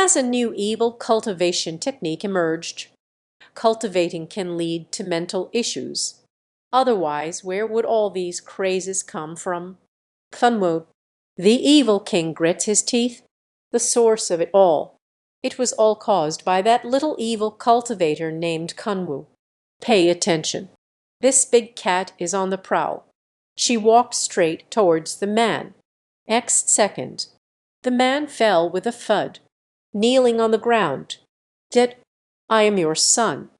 has a new evil cultivation technique emerged. Cultivating can lead to mental issues. Otherwise, where would all these crazes come from? Cunwo, the evil king, grits his teeth. The source of it all. It was all caused by that little evil cultivator named Cunwo. Pay attention. This big cat is on the prowl. She walked straight towards the man. X second. The man fell with a thud, kneeling on the ground. Did I am your son.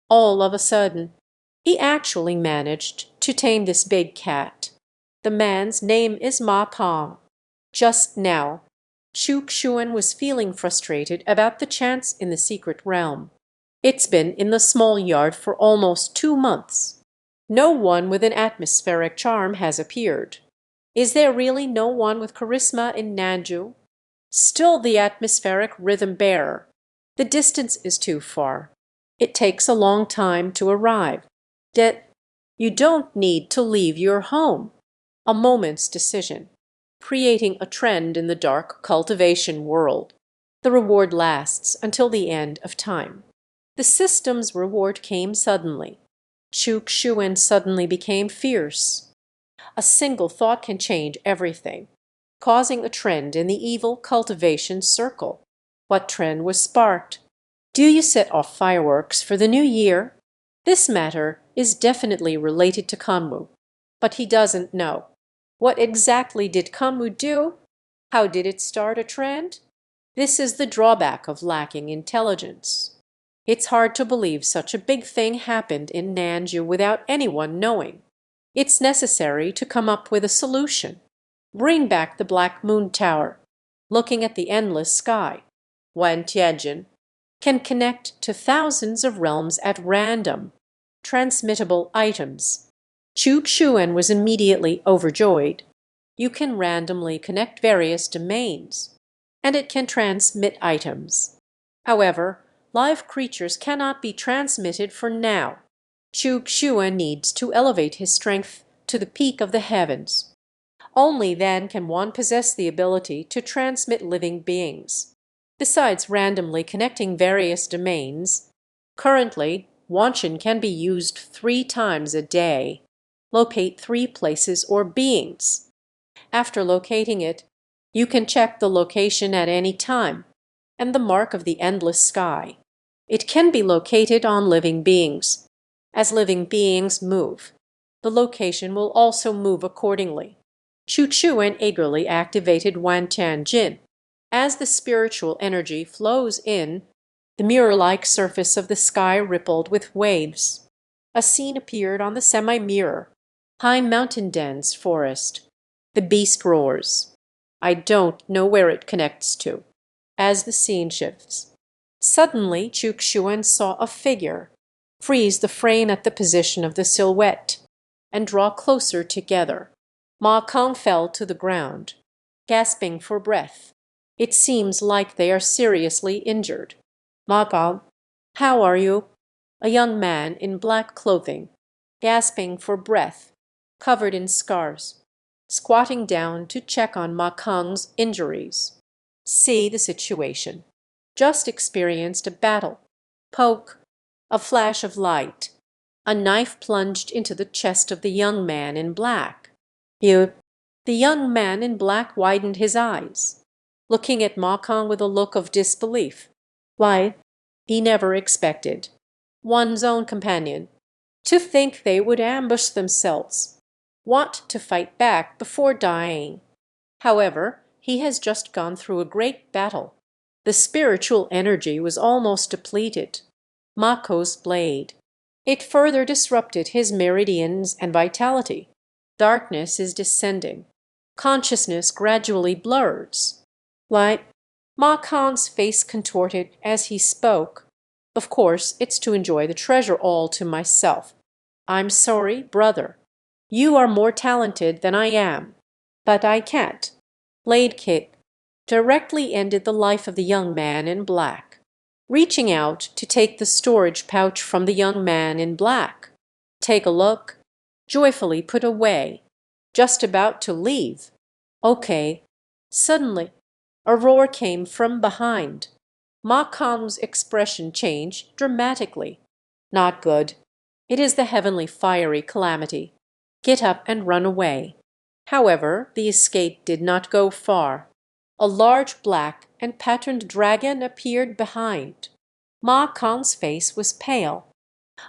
All of a sudden, he actually managed to tame this big cat. The man's name is Ma Kong. Just now, Chu Xuan was feeling frustrated about the chance in the secret realm. It's been in the small yard for almost 2 months. No one with an atmospheric charm has appeared. Is there really no one with charisma in Nanju? Still the atmospheric rhythm bearer. The distance is too far. It takes a long time to arrive. You don't need to leave your home. A moment's decision, creating a trend in the dark cultivation world. The reward lasts until the end of time. The system's reward came suddenly. Chu Xuan suddenly became fierce. A single thought can change everything, causing a trend in the evil cultivation circle. What trend was sparked? Do you set off fireworks for the new year? This matter is definitely related to Kanwu, but he doesn't know. What exactly did Kanwu do? How did it start a trend? This is the drawback of lacking intelligence. It's hard to believe such a big thing happened in Nanju without anyone knowing. It's necessary to come up with a solution. Bring back the Black Moon Tower, looking at the endless sky. Wan Tianjin can connect to thousands of realms at random. Transmittable items. Chu Xuan was immediately overjoyed. You can randomly connect various domains, and it can transmit items. However, live creatures cannot be transmitted for now. Chu Xuan needs to elevate his strength to the peak of the heavens. Only then can one possess the ability to transmit living beings. Besides randomly connecting various domains, currently, Wanshin can be used 3 times a day. Locate 3 places or beings. After locating it, you can check the location at any time, and the mark of the endless sky. It can be located on living beings. As living beings move, the location will also move accordingly. Chu Chuan eagerly activated Wan Tianjin. As the spiritual energy flows in, the mirror-like surface of the sky rippled with waves. A scene appeared on the semi-mirror. High mountain dense forest. The beast roars. I don't know where it connects to. As the scene shifts, suddenly Chu Xuan saw a figure. Freeze the frame at the position of the silhouette and draw closer together. Ma Kong fell to the ground, gasping for breath. It seems like they are seriously injured. Ma Kong, how are you? A young man in black clothing, gasping for breath, covered in scars, squatting down to check on Ma Kong's injuries. See the situation. Just experienced a battle. Poke. A flash of light. A knife plunged into the chest of the young man in black. You. The young man in black widened his eyes, looking at Ma Kong with a look of disbelief. Why, he never expected. One's own companion. To think they would ambush themselves. Want to fight back before dying. However, he has just gone through a great battle. The spiritual energy was almost depleted. Mako's blade. It further disrupted his meridians and vitality. Darkness is descending. Consciousness gradually blurs. Why, Ma Kong's face contorted as he spoke. Of course, it's to enjoy the treasure all to myself. I'm sorry, brother. You are more talented than I am. But I can't. Blade kick directly ended the life of the young man in black. Reaching out to take the storage pouch from the young man in black. Take a look. Joyfully put away. Just about to leave. Okay. Suddenly, a roar came from behind. Ma Kong's expression changed dramatically. Not good. It is the heavenly fiery calamity. Get up and run away. However, the escape did not go far. A large black and patterned dragon appeared behind. Ma Kong's face was pale,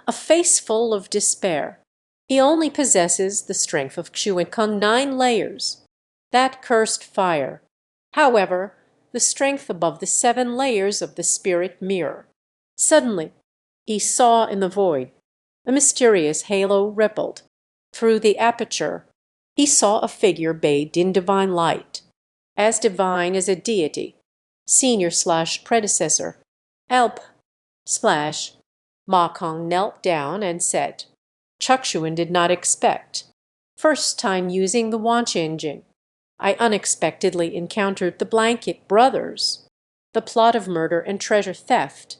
a face full of despair. He only possesses the strength of Chu and Kung 9 layers. That cursed fire. However, the strength above the 7 layers of the spirit mirror. Suddenly, he saw in the void. A mysterious halo rippled. Through the aperture, he saw a figure bathed in divine light. As divine as a deity. Senior/predecessor. Help! Splash. Ma Kong knelt down and said, Chukshuan did not expect. First time using the Wanch engine. I unexpectedly encountered the Blanket Brothers. The plot of murder and treasure theft.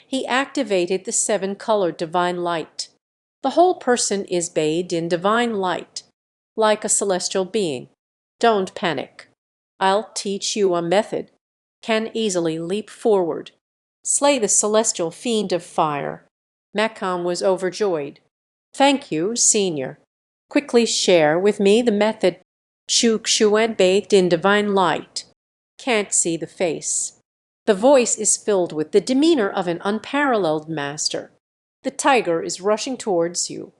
He activated the 7-colored divine light. The whole person is bathed in divine light, like a celestial being. Don't panic. I'll teach you a method. Can easily leap forward. Slay the celestial fiend of fire. Macon was overjoyed. Thank you, Senior. Quickly share with me the method. Chukshuan bathed in divine light. Can't see the face. The voice is filled with the demeanor of an unparalleled master. The tiger is rushing towards you.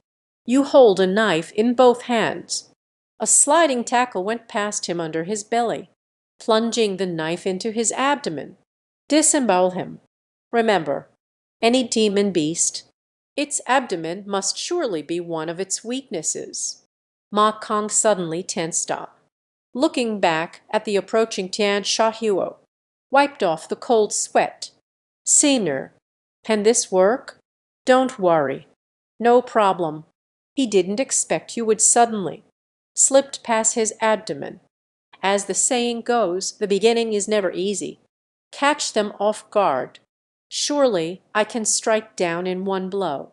You hold a knife in both hands. A sliding tackle went past him under his belly, plunging the knife into his abdomen. Disembowel him. Remember, any demon beast, its abdomen must surely be one of its weaknesses. Ma Kong suddenly tensed up, looking back at the approaching Tian Shahuo, wiped off the cold sweat. Senior, can this work? Don't worry. No problem. He didn't expect you would suddenly. Slipped past his abdomen. As the saying goes, the beginning is never easy. Catch them off guard. Surely I can strike down in one blow.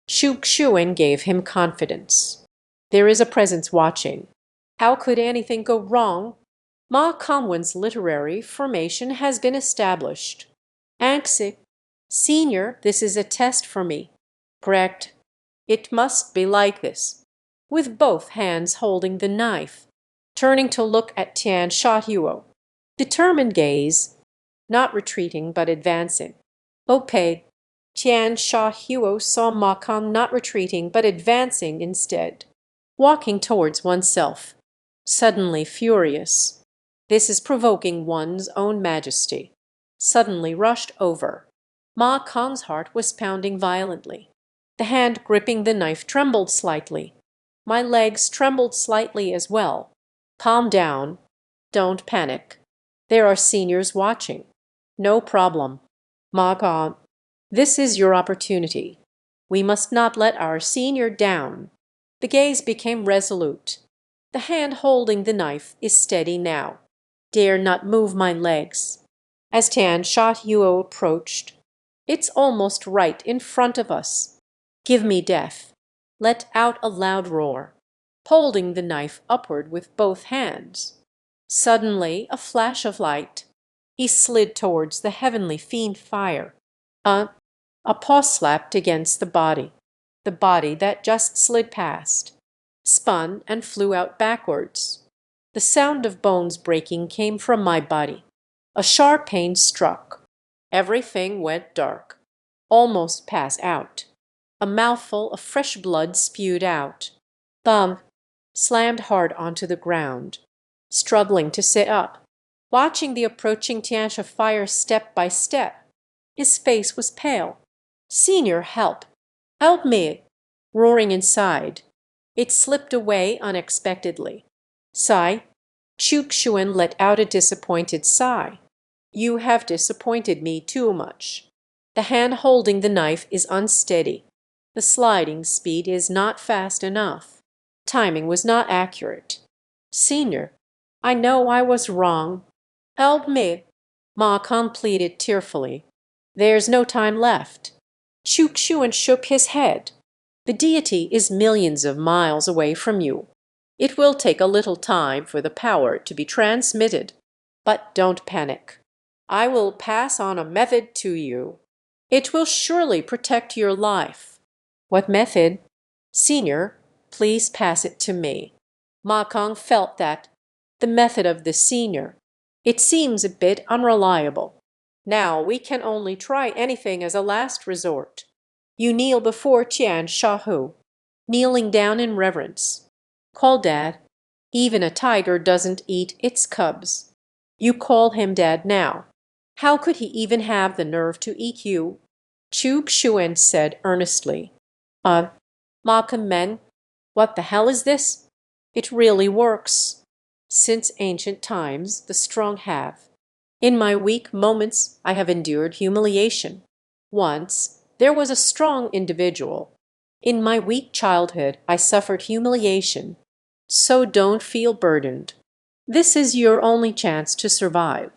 Chukshuan gave him confidence. There is a presence watching. How could anything go wrong? Ma Kongwen's literary formation has been established. Anxic, Senior, this is a test for me. Correct. It must be like this. With both hands holding the knife, turning to look at Tian Shahuo. Determined gaze, not retreating but advancing. Obey. Tian Shahuo saw Ma Kong not retreating but advancing instead, walking towards oneself, suddenly furious. This is provoking one's own majesty. Suddenly rushed over. Ma Kong's heart was pounding violently. The hand gripping the knife trembled slightly. My legs trembled slightly as well. Calm down. Don't panic. There are seniors watching. No problem. Ma Kong, this is your opportunity. We must not let our senior down. The gaze became resolute. The hand holding the knife is steady now. Dare not move my legs. As Tian Shahuo approached, it's almost right in front of us. Give me death. Let out a loud roar, holding the knife upward with both hands. Suddenly, a flash of light. He slid towards the heavenly fiend fire. A paw slapped against the body that just slid past, spun and flew out backwards. The sound of bones breaking came from my body. A sharp pain struck. Everything went dark. Almost pass out. A mouthful of fresh blood spewed out. Thumb slammed hard onto the ground, struggling to sit up, watching the approaching Tiansha fire step by step. His face was pale. Senior, help! Help me! Roaring inside. It slipped away unexpectedly. Sigh. Chukshuan let out a disappointed sigh. You have disappointed me too much. The hand holding the knife is unsteady. The sliding speed is not fast enough. Timing was not accurate. Senior, I know I was wrong. Help me. Ma Kong pleaded tearfully. There's no time left. Chukshuan shook his head. The deity is millions of miles away from you. It will take a little time for the power to be transmitted. But don't panic. I will pass on a method to you. It will surely protect your life. What method? Senior, please pass it to me. Ma Kong felt that the method of the senior. It seems a bit unreliable. Now we can only try anything as a last resort. You kneel before Tian Shahu, kneeling down in reverence. Call Dad. Even a tiger doesn't eat its cubs. You call him Dad now. How could he even have the nerve to eat you? Chu Xuen said earnestly. Ma Men, what the hell is this? It really works. Since ancient times, the strong have. In my weak moments, I have endured humiliation. Once, there was a strong individual. In my weak childhood, I suffered humiliation. So don't feel burdened. This is your only chance to survive.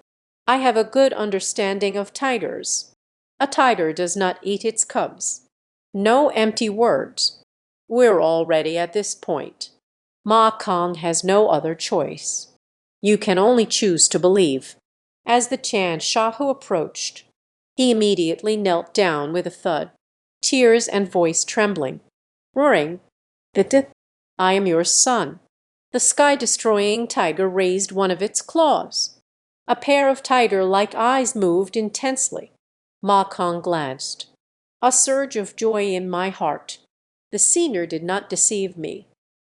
I have a good understanding of tigers. A tiger does not eat its cubs. No empty words. We're already at this point. Ma Kong has no other choice. You can only choose to believe. As the Chan Shahu approached, he immediately knelt down with a thud, tears and voice trembling, roaring, "Bitte, I am your son." The sky-destroying tiger raised one of its claws. A pair of tiger-like eyes moved intensely. Ma Kong glanced. A surge of joy in my heart. The senior did not deceive me.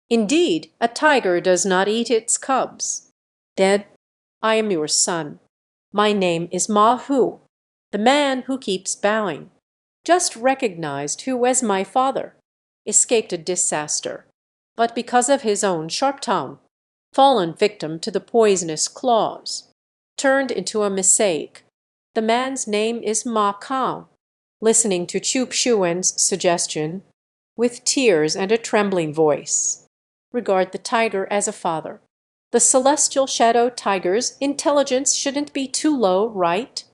Indeed, a tiger does not eat its cubs. Dead, I am your son. My name is Ma Hu, the man who keeps bowing. Just recognized who as my father. Escaped a disaster, but because of his own sharp tongue, fallen victim to the poisonous claws. Turned into a mistake. The man's name is Ma Kong. Listening to Chu Xuen's suggestion, with tears and a trembling voice. Regard the tiger as a father. The celestial shadow tiger's intelligence shouldn't be too low, right?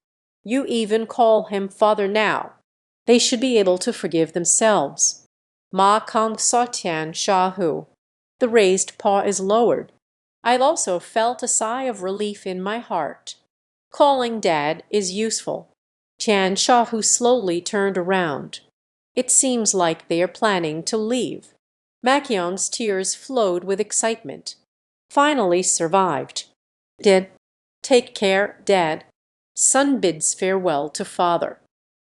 You even call him father now. They should be able to forgive themselves. Ma Kong saw Tian Shahu. The raised paw is lowered. I also felt a sigh of relief in my heart. Calling Dad is useful. Tian Shahu slowly turned around. It seems like they are planning to leave. Makyong's tears flowed with excitement. Finally survived. Did. Take care, Dad. Son bids farewell to father.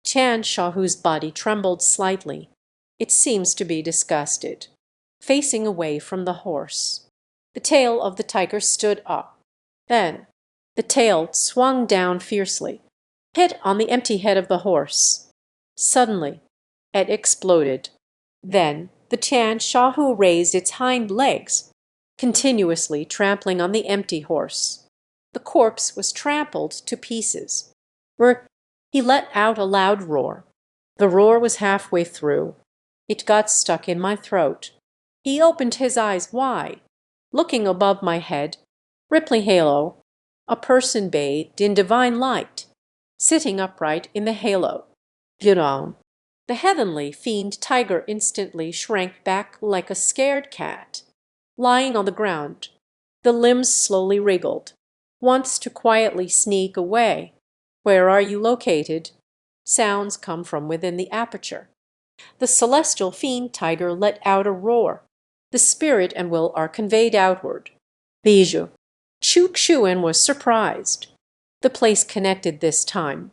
Tian Shahu's body trembled slightly. It seems to be disgusted. Facing away from the horse. The tail of the tiger stood up. Then the tail swung down fiercely, hit on the empty head of the horse. Suddenly, it exploded. Then the Tian Shahu raised its hind legs, continuously trampling on the empty horse. The corpse was trampled to pieces. He let out a loud roar. The roar was halfway through. It got stuck in my throat. He opened his eyes wide, looking above my head, rippling halo, a person bathed in divine light, sitting upright in the halo. Viram. The heavenly fiend tiger instantly shrank back like a scared cat. Lying on the ground, the limbs slowly wriggled, wants to quietly sneak away. Where are you located? Sounds come from within the aperture. The celestial fiend tiger let out a roar. The spirit and will are conveyed outward. Bijou. Chu Xuen was surprised. The place connected this time.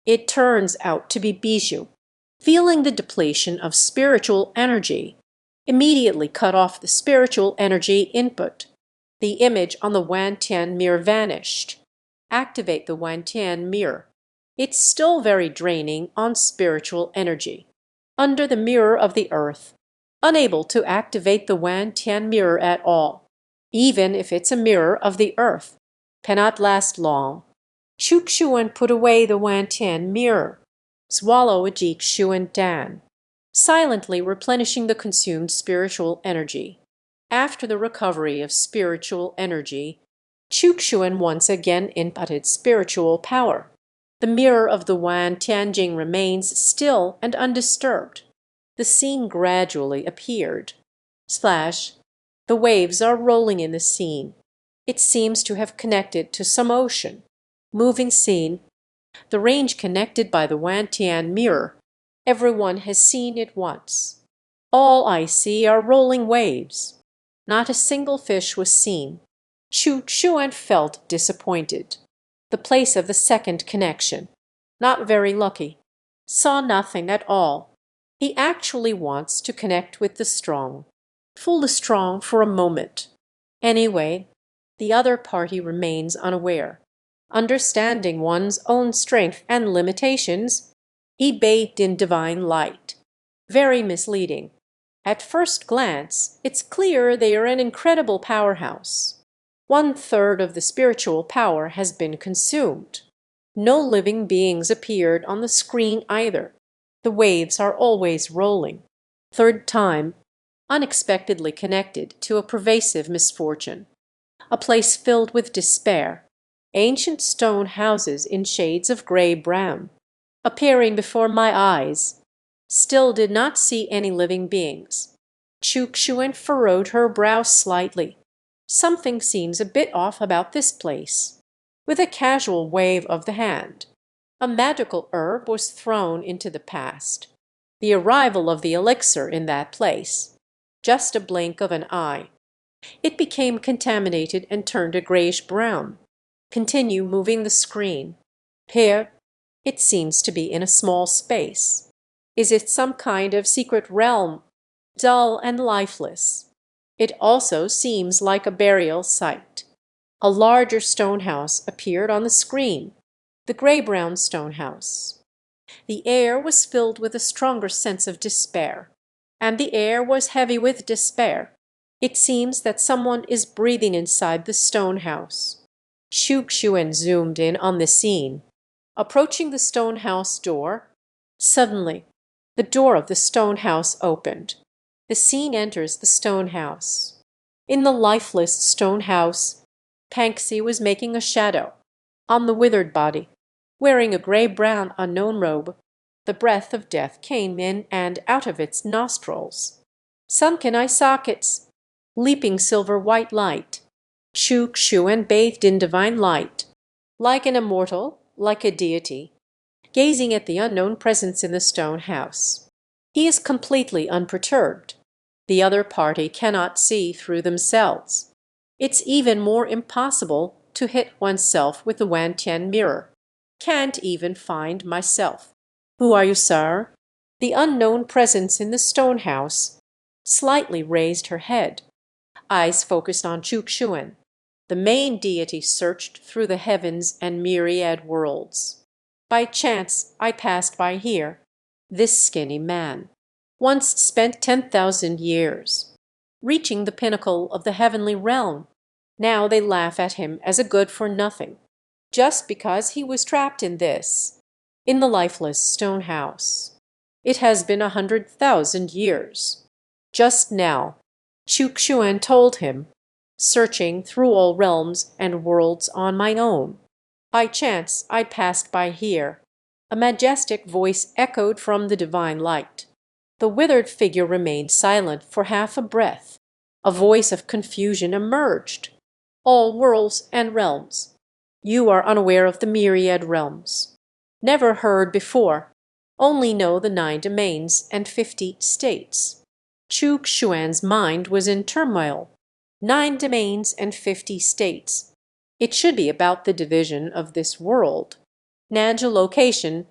It turns out to be Bijou. Feeling the depletion of spiritual energy, immediately cut off the spiritual energy input. The image on the Wantian mirror vanished. Activate the Wantian mirror. It's still very draining on spiritual energy. Under the mirror of the earth, unable to activate the Wantian mirror at all. Even if it's a mirror of the earth, cannot last long. Chu Xuen put away the Wantian mirror. Swallow a Jik Xuen Dan, silently replenishing the consumed spiritual energy. After the recovery of spiritual energy, Chu Xuen once again inputted spiritual power. The mirror of the Wan Tianjing remains still and undisturbed. The scene gradually appeared. Splash. The waves are rolling in the scene. It seems to have connected to some ocean. Moving scene. The range connected by the Wantian mirror. Everyone has seen it once. All I see are rolling waves. Not a single fish was seen. Xuan felt disappointed. The place of the second connection. Not very lucky. Saw nothing at all. He actually wants to connect with the strong. Fool the strong for a moment. Anyway, the other party remains unaware. Understanding one's own strength and limitations, he bathed in divine light. Very misleading. At first glance, it's clear they are an incredible powerhouse. 1/3 of the spiritual power has been consumed. No living beings appeared on the screen either. The waves are always rolling. Third time, unexpectedly connected to a pervasive misfortune. A place filled with despair. Ancient stone houses in shades of gray-brown. Appearing before my eyes. Still did not see any living beings. Xuan furrowed her brow slightly. Something seems a bit off about this place. With a casual wave of the hand, a magical herb was thrown into the past. The arrival of the elixir in that place. Just a blink of an eye. It became contaminated and turned a grayish-brown. Continue moving the screen. Here, it seems to be in a small space. Is it some kind of secret realm? Dull and lifeless. It also seems like a burial site. A larger stone house appeared on the screen. The gray-brown stone house. The air was filled with a stronger sense of despair. And the air was heavy with despair. It seems that someone is breathing inside the stone house. Xuan zoomed in on the scene. Approaching the stone house door, suddenly the door of the stone house opened. The scene enters the stone house. In the lifeless stone house, Panxi was making a shadow on the withered body, wearing a gray-brown unknown robe. The breath of death came in and out of its nostrils. Sunken eye sockets, leaping silver-white light. Xuan bathed in divine light, like an immortal, like a deity, gazing at the unknown presence in the stone house. He is completely unperturbed. The other party cannot see through themselves. It's even more impossible to hit oneself with the Wantian mirror. Can't even find myself. Who are you, sir? The unknown presence in the stone house slightly raised her head. Eyes focused on Xuan. The main deity searched through the heavens and myriad worlds. By chance, I passed by here. This skinny man. Once spent 10,000 years. Reaching the pinnacle of the heavenly realm. Now they laugh at him as a good-for-nothing. Just because he was trapped in this. In the lifeless stone house. It has been 100,000 years. Just now, Xuan told him, searching through all realms and worlds on my own. By chance I passed by here. A majestic voice echoed from the divine light. The withered figure remained silent for half a breath. A voice of confusion emerged. All worlds and realms. You are unaware of the myriad realms. Never heard before. Only know the 9 domains and 50 states. Xuan's mind was in turmoil. 9 domains and 50 states. It should be about the division of this world. Nanja location,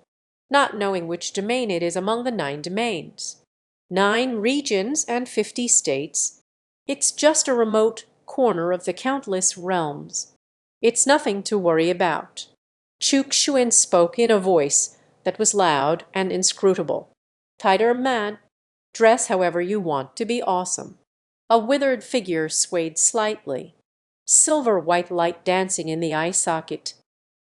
not knowing which domain it is among the 9 domains. 9 regions and 50 states. It's just a remote corner of the countless realms. It's nothing to worry about. Xuan spoke in a voice that was loud and inscrutable. Tighter man, dress however you want to be awesome. A withered figure swayed slightly. Silver white light dancing in the eye socket.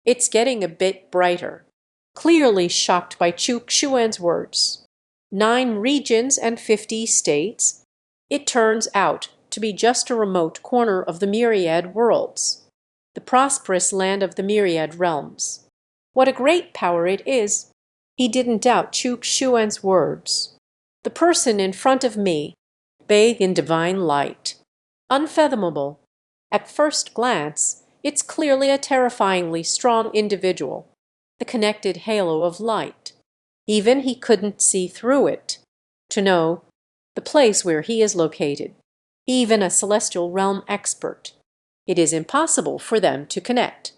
It's getting a bit brighter. Clearly shocked by Xuan's words. 9 regions and 50 states. It turns out to be just a remote corner of the myriad worlds. The prosperous land of the myriad realms. What a great power it is. He didn't doubt Xuan's words. The person in front of me, bathed in divine light. Unfathomable. At first glance, it's clearly a terrifyingly strong individual. the connected halo of light. Even he couldn't see through it to know the place where he is located. Even a celestial realm expert. It is impossible for them to connect.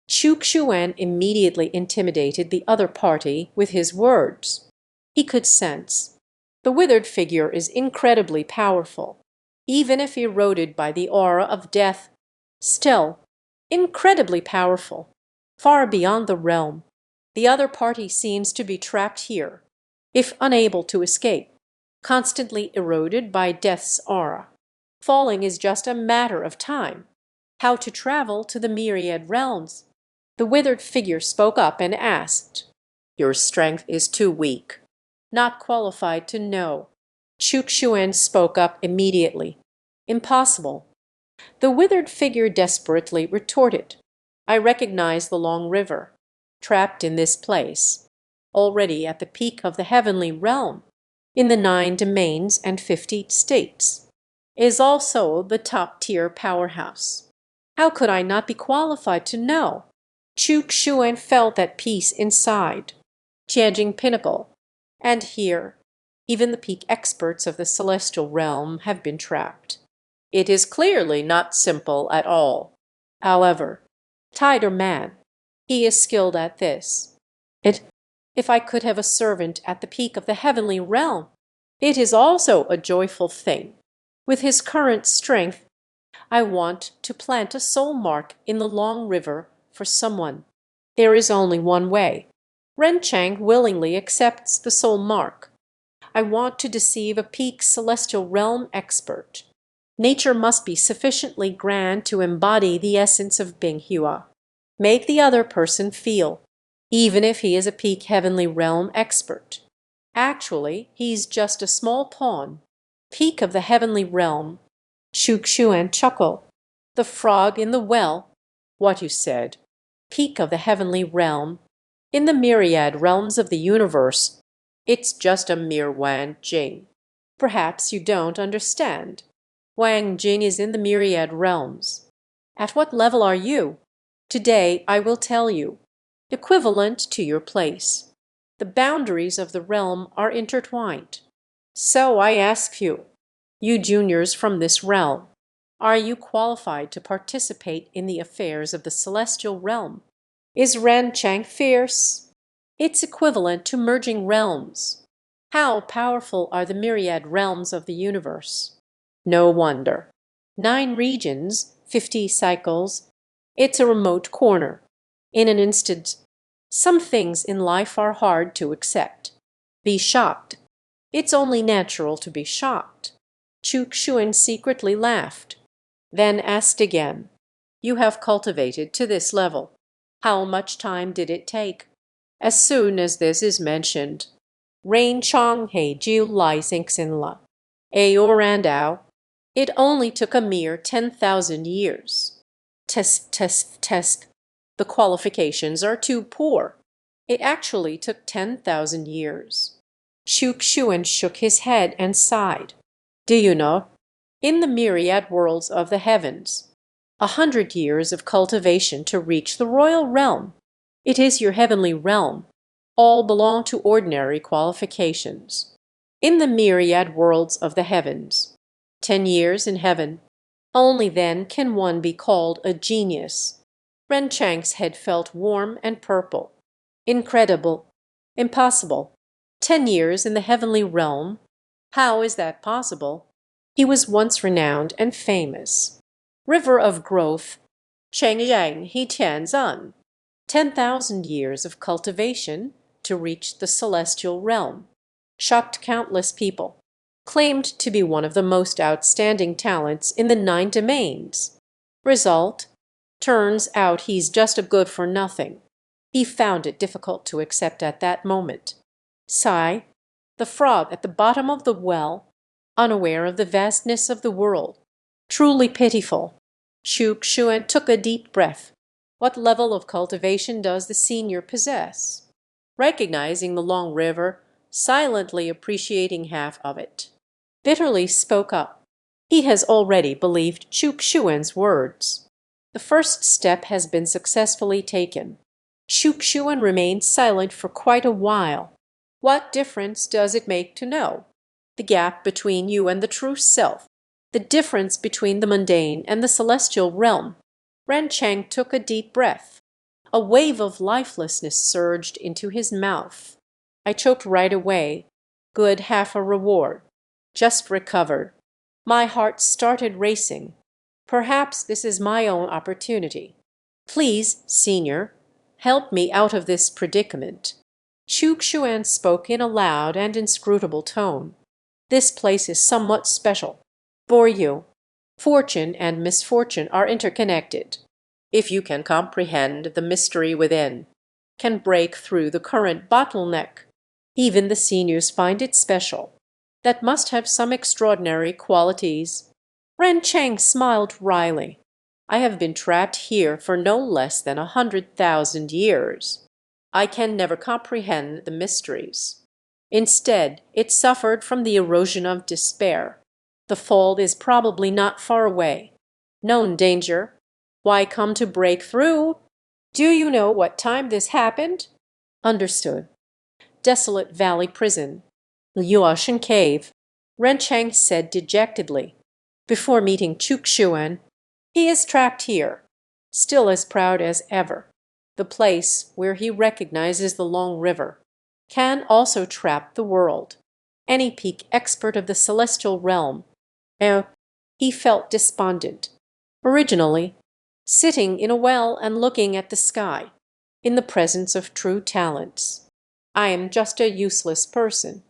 Chuk-Shuan immediately intimidated the other party with his words. He could sense. The withered figure is incredibly powerful, even if eroded by the aura of death. Still, incredibly powerful, far beyond the realm. The other party seems to be trapped here, if unable to escape, constantly eroded by death's aura. Falling is just a matter of time. How to travel to the myriad realms? The withered figure spoke up and asked. Your strength is too weak. Not qualified to know. Chuk-Shuan spoke up immediately. Impossible. The withered figure desperately retorted. I recognize the long river, trapped in this place, already at the peak of the heavenly realm, in the 9 domains and 50 states, is also the top-tier powerhouse. How could I not be qualified to know? Chuk-Shuan felt that peace inside. Tianjing pinnacle. And here, even the peak experts of the celestial realm have been trapped. It is clearly not simple at all. However, tide or man, he is skilled at this. If I could have a servant at the peak of the heavenly realm, it is also a joyful thing. With his current strength, I want to plant a soul mark in the long river for someone. There is only one way. Ren Chang willingly accepts the soul mark. I want to deceive a peak celestial realm expert. Nature must be sufficiently grand to embody the essence of Binghua. Make the other person feel, even if he is a peak heavenly realm expert. Actually, he's just a small pawn. Peak of the heavenly realm. Chuk-Shuan chuckled. The frog in the well. What you said. Peak of the heavenly realm. In the myriad realms of the universe, it's just a mere Wang Jing. Perhaps you don't understand. Wang Jing is in the myriad realms. At what level are you? Today I will tell you. Equivalent to your place. The boundaries of the realm are intertwined. So I ask you, you juniors from this realm, are you qualified to participate in the affairs of the celestial realm? Is Ren Chang fierce? It's equivalent to merging realms. How powerful are the myriad realms of the universe? No wonder. 9 regions, 50 cycles. It's a remote corner. In an instant, some things in life are hard to accept. Be shocked. It's only natural to be shocked. Chuk-Shuan secretly laughed, then asked again, You have cultivated to this level. How much time did it take? As soon as this is mentioned, Rain Chong He Jiu Lai Xingxin La, Aorandao, it only took a mere 10,000 years. Test. The qualifications are too poor. It actually took 10,000 years. Chuk-Shuan shook his head and sighed. Do you know? In the myriad worlds of the heavens, 100 years of cultivation to reach the royal realm. It is your heavenly realm. All belong to ordinary qualifications. In the myriad worlds of the heavens, 10 years in heaven, only then can one be called a genius. Ren Chang's head felt warm and purple. Incredible. Impossible. 10 years in the heavenly realm. How is that possible? He was once renowned and famous. River of growth. Chengjiang He Tianzan. 10,000 years of cultivation to reach the celestial realm. Shocked countless people. Claimed to be one of the most outstanding talents in the 9 domains. Result? Turns out he's just a good for nothing. He found it difficult to accept at that moment. Sigh, the frog at the bottom of the well, unaware of the vastness of the world. Truly pitiful. Chuk-Shuan took a deep breath. What level of cultivation does the senior possess? Recognizing the long river, silently appreciating half of it. Bitterly spoke up. He has already believed Chuk-Shuan's words. The first step has been successfully taken. Shukshuan remained silent for quite a while. What difference does it make to know? The gap between you and the true self, the difference between the mundane and the celestial realm. Ren Chang took a deep breath. A wave of lifelessness surged into his mouth. I choked right away. Good, half a reward. Just recovered. My heart started racing. Perhaps this is my own opportunity. Please, senior, help me out of this predicament. Shukshuan spoke in a loud and inscrutable tone. This place is somewhat special. For you, fortune and misfortune are interconnected. If you can comprehend the mystery within, can break through the current bottleneck, even the seniors find it special. That must have some extraordinary qualities. Ren Chang smiled wryly. I have been trapped here for no less than 100,000 years. I can never comprehend the mysteries. Instead, it suffered from the erosion of despair. The fall is probably not far away. Known danger. Why come to break through? Do you know what time this happened? Understood. Desolate Valley Prison. Yuoshan Cave. Ren Chang said dejectedly. Before meeting Chukshuan, he is trapped here, still as proud as ever. The place where he recognizes the long river can also trap the world. Any peak expert of the celestial realm. He felt despondent. Originally, sitting in a well and looking at the sky, in the presence of true talents. I am just a useless person.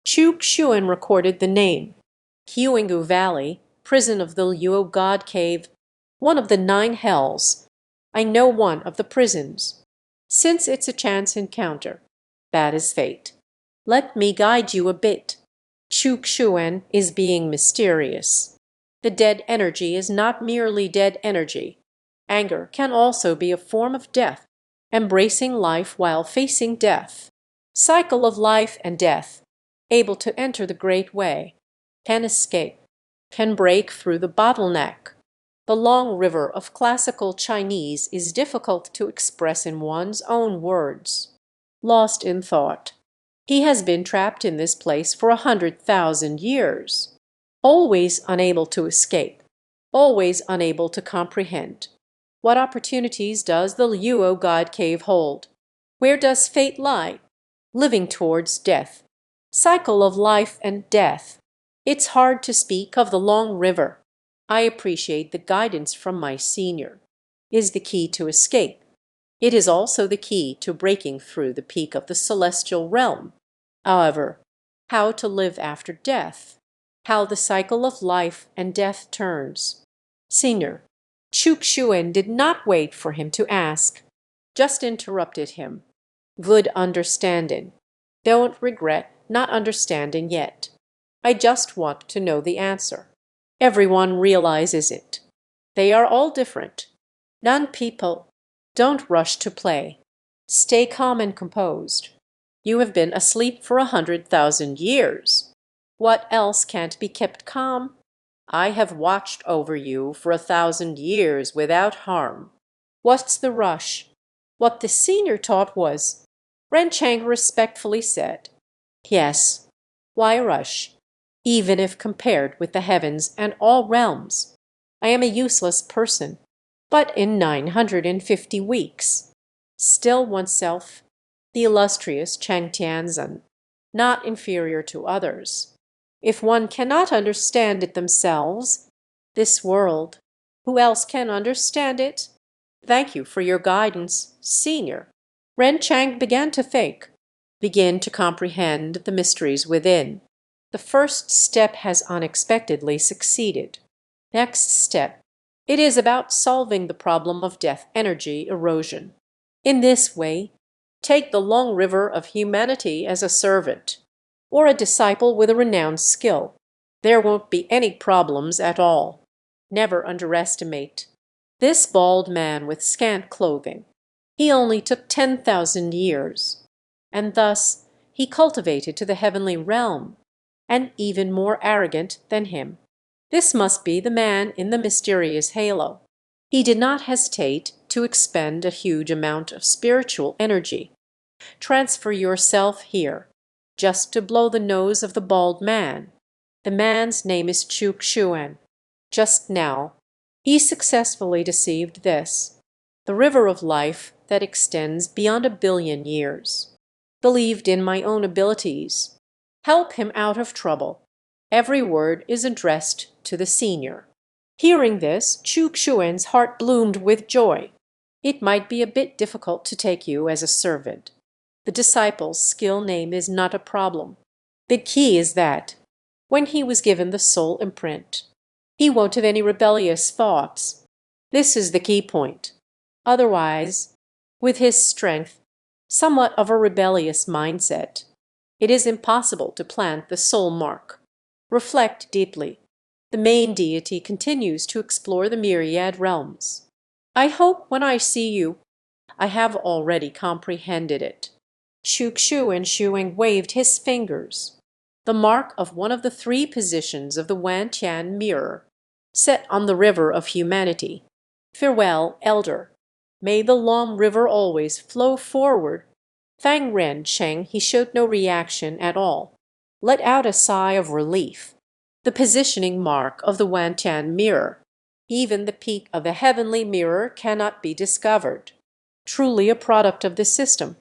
Chukshuan recorded the name. Huingu Valley, prison of the Luo God Cave, one of the 9 hells. I know one of the prisons. Since it's a chance encounter, that is fate. Let me guide you a bit. Chukshuan is being mysterious. The dead energy is not merely dead energy. Anger can also be a form of death, embracing life while facing death. Cycle of life and death, able to enter the great way, can escape, can break through the bottleneck. The long river of classical Chinese is difficult to express in one's own words. Lost in thought. He has been trapped in this place for 100,000 years. Always unable to escape. Always unable to comprehend. What opportunities does the Luo God Cave hold? Where does fate lie? Living towards death. Cycle of life and death. It's hard to speak of the long river. I appreciate the guidance from my senior. Is the key to escape. It is also the key to breaking through the peak of the celestial realm. However, how to live after death. How the cycle of life and death turns. Senior. Chukshuan did not wait for him to ask. Just interrupted him. Good understanding. Don't regret not understanding yet. I just want to know the answer. Everyone realizes it. They are all different. None people. Don't rush to play. Stay calm and composed. You have been asleep for 100,000 years. What else can't be kept calm? I have watched over you for 1,000 years without harm. What's the rush? What the senior taught was, Ren Chang respectfully said, yes, why rush? Even if compared with the heavens and all realms. I am a useless person, but in 950 weeks. Still oneself, the illustrious Chang Tianzan, not inferior to others. If one cannot understand it themselves, this world, who else can understand it? Thank you for your guidance, senior. Ren Chang began to think, begin to comprehend the mysteries within. The first step has unexpectedly succeeded. Next step. It is about solving the problem of death energy erosion. In this way, take the long river of humanity as a servant, or a disciple with a renowned skill. There won't be any problems at all. Never underestimate. This bald man with scant clothing. He only took 10,000 years. And thus he cultivated to the heavenly realm, and even more arrogant than him. This must be the man in the mysterious halo. He did not hesitate to expend a huge amount of spiritual energy. Transfer yourself here, just to blow the nose of the bald man. The man's name is Chuk Shuen. Just now, he successfully deceived this, the river of life that extends beyond 1 billion years. Believed in my own abilities. Help him out of trouble. Every word is addressed to the senior. Hearing this, Chuk Shuen's heart bloomed with joy. It might be a bit difficult to take you as a servant. The disciple's skill name is not a problem. The key is that, when he was given the soul imprint, he won't have any rebellious thoughts. This is the key point. Otherwise, with his strength, somewhat of a rebellious mindset, it is impossible to plant the soul mark. Reflect deeply. The main deity continues to explore the myriad realms. I hope when I see you, I have already comprehended it. Chuk Shuen waved his fingers. The mark of one of the 3 positions of the Wantian mirror, set on the river of humanity. Farewell, elder. May the long river always flow forward. Fang Ren Cheng, he showed no reaction at all. Let out a sigh of relief. The positioning mark of the Wantian mirror. Even the peak of the heavenly mirror cannot be discovered. Truly a product of the system.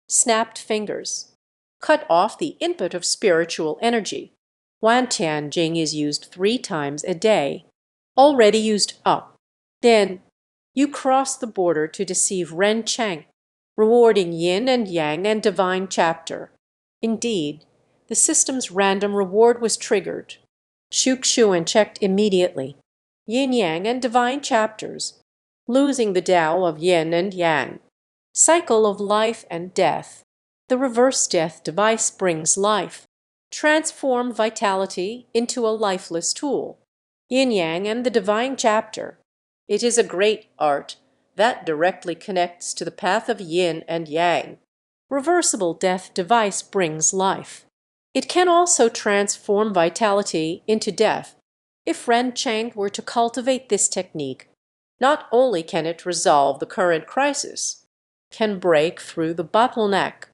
Snapped fingers. Cut off the input of spiritual energy. Wantian Jing is used 3 times a day. Already used up. Then you cross the border to deceive Ren Cheng, rewarding yin and yang and divine chapter. Indeed, the system's random reward was triggered. Chuk Shuen checked immediately. Yin yang and divine chapters, losing the Tao of yin and yang. Cycle of life and death. The reverse death device brings life. Transform vitality into a lifeless tool. Yin yang and the divine chapter. It is a great art that directly connects to the path of yin and yang. Reversible death device brings life. It can also transform vitality into death. If Ren Cheng were to cultivate this technique, not only can it resolve the current crisis, can break through the bottleneck,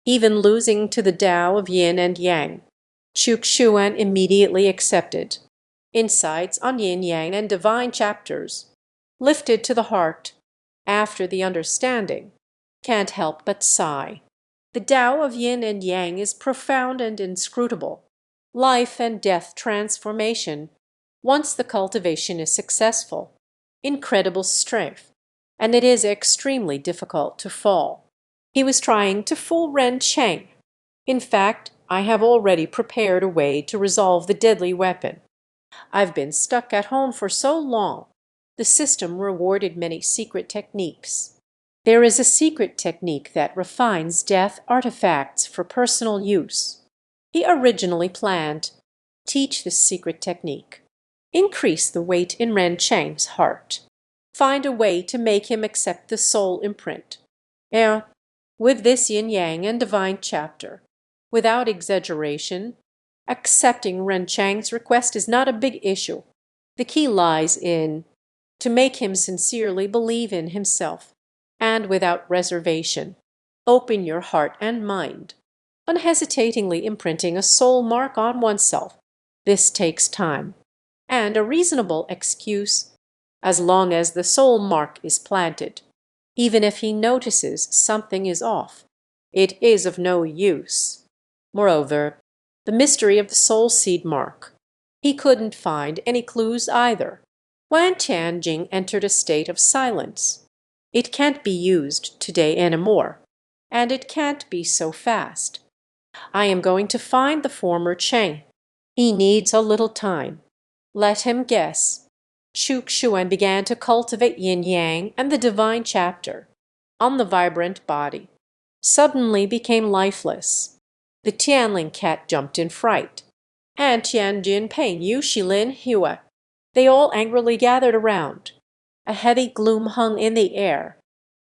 even losing to the Tao of yin and yang. Chuk Shuen immediately accepted. Insights on yin yang and divine chapters, lifted to the heart, after the understanding, can't help but sigh. The Tao of yin and yang is profound and inscrutable. Life and death transformation, once the cultivation is successful. Incredible strength, and it is extremely difficult to fall. He was trying to fool Ren Cheng. In fact, I have already prepared a way to resolve the deadly weapon. I've been stuck at home for so long. The system rewarded many secret techniques. There is a secret technique that refines death artifacts for personal use. He originally planned, teach this secret technique. Increase the weight in Ren Cheng's heart. Find a way to make him accept the soul imprint. With this yin-yang and divine chapter, without exaggeration, accepting Ren Cheng's request is not a big issue. The key lies in to make him sincerely believe in himself, and without reservation. Open your heart and mind, unhesitatingly imprinting a soul mark on oneself. This takes time, and a reasonable excuse, as long as the soul mark is planted. Even if he notices something is off, it is of no use. Moreover, the mystery of the soul seed mark. He couldn't find any clues either. Wan Tianjing entered a state of silence. It can't be used today anymore, and it can't be so fast. I am going to find the former Cheng. He needs a little time. Let him guess. Chuk Shuen began to cultivate yin-yang and the divine chapter on the vibrant body. Suddenly became lifeless. The Tianling cat jumped in fright. And Tianjin Pei, Yu Shilin, Hua. They all angrily gathered around. A heavy gloom hung in the air.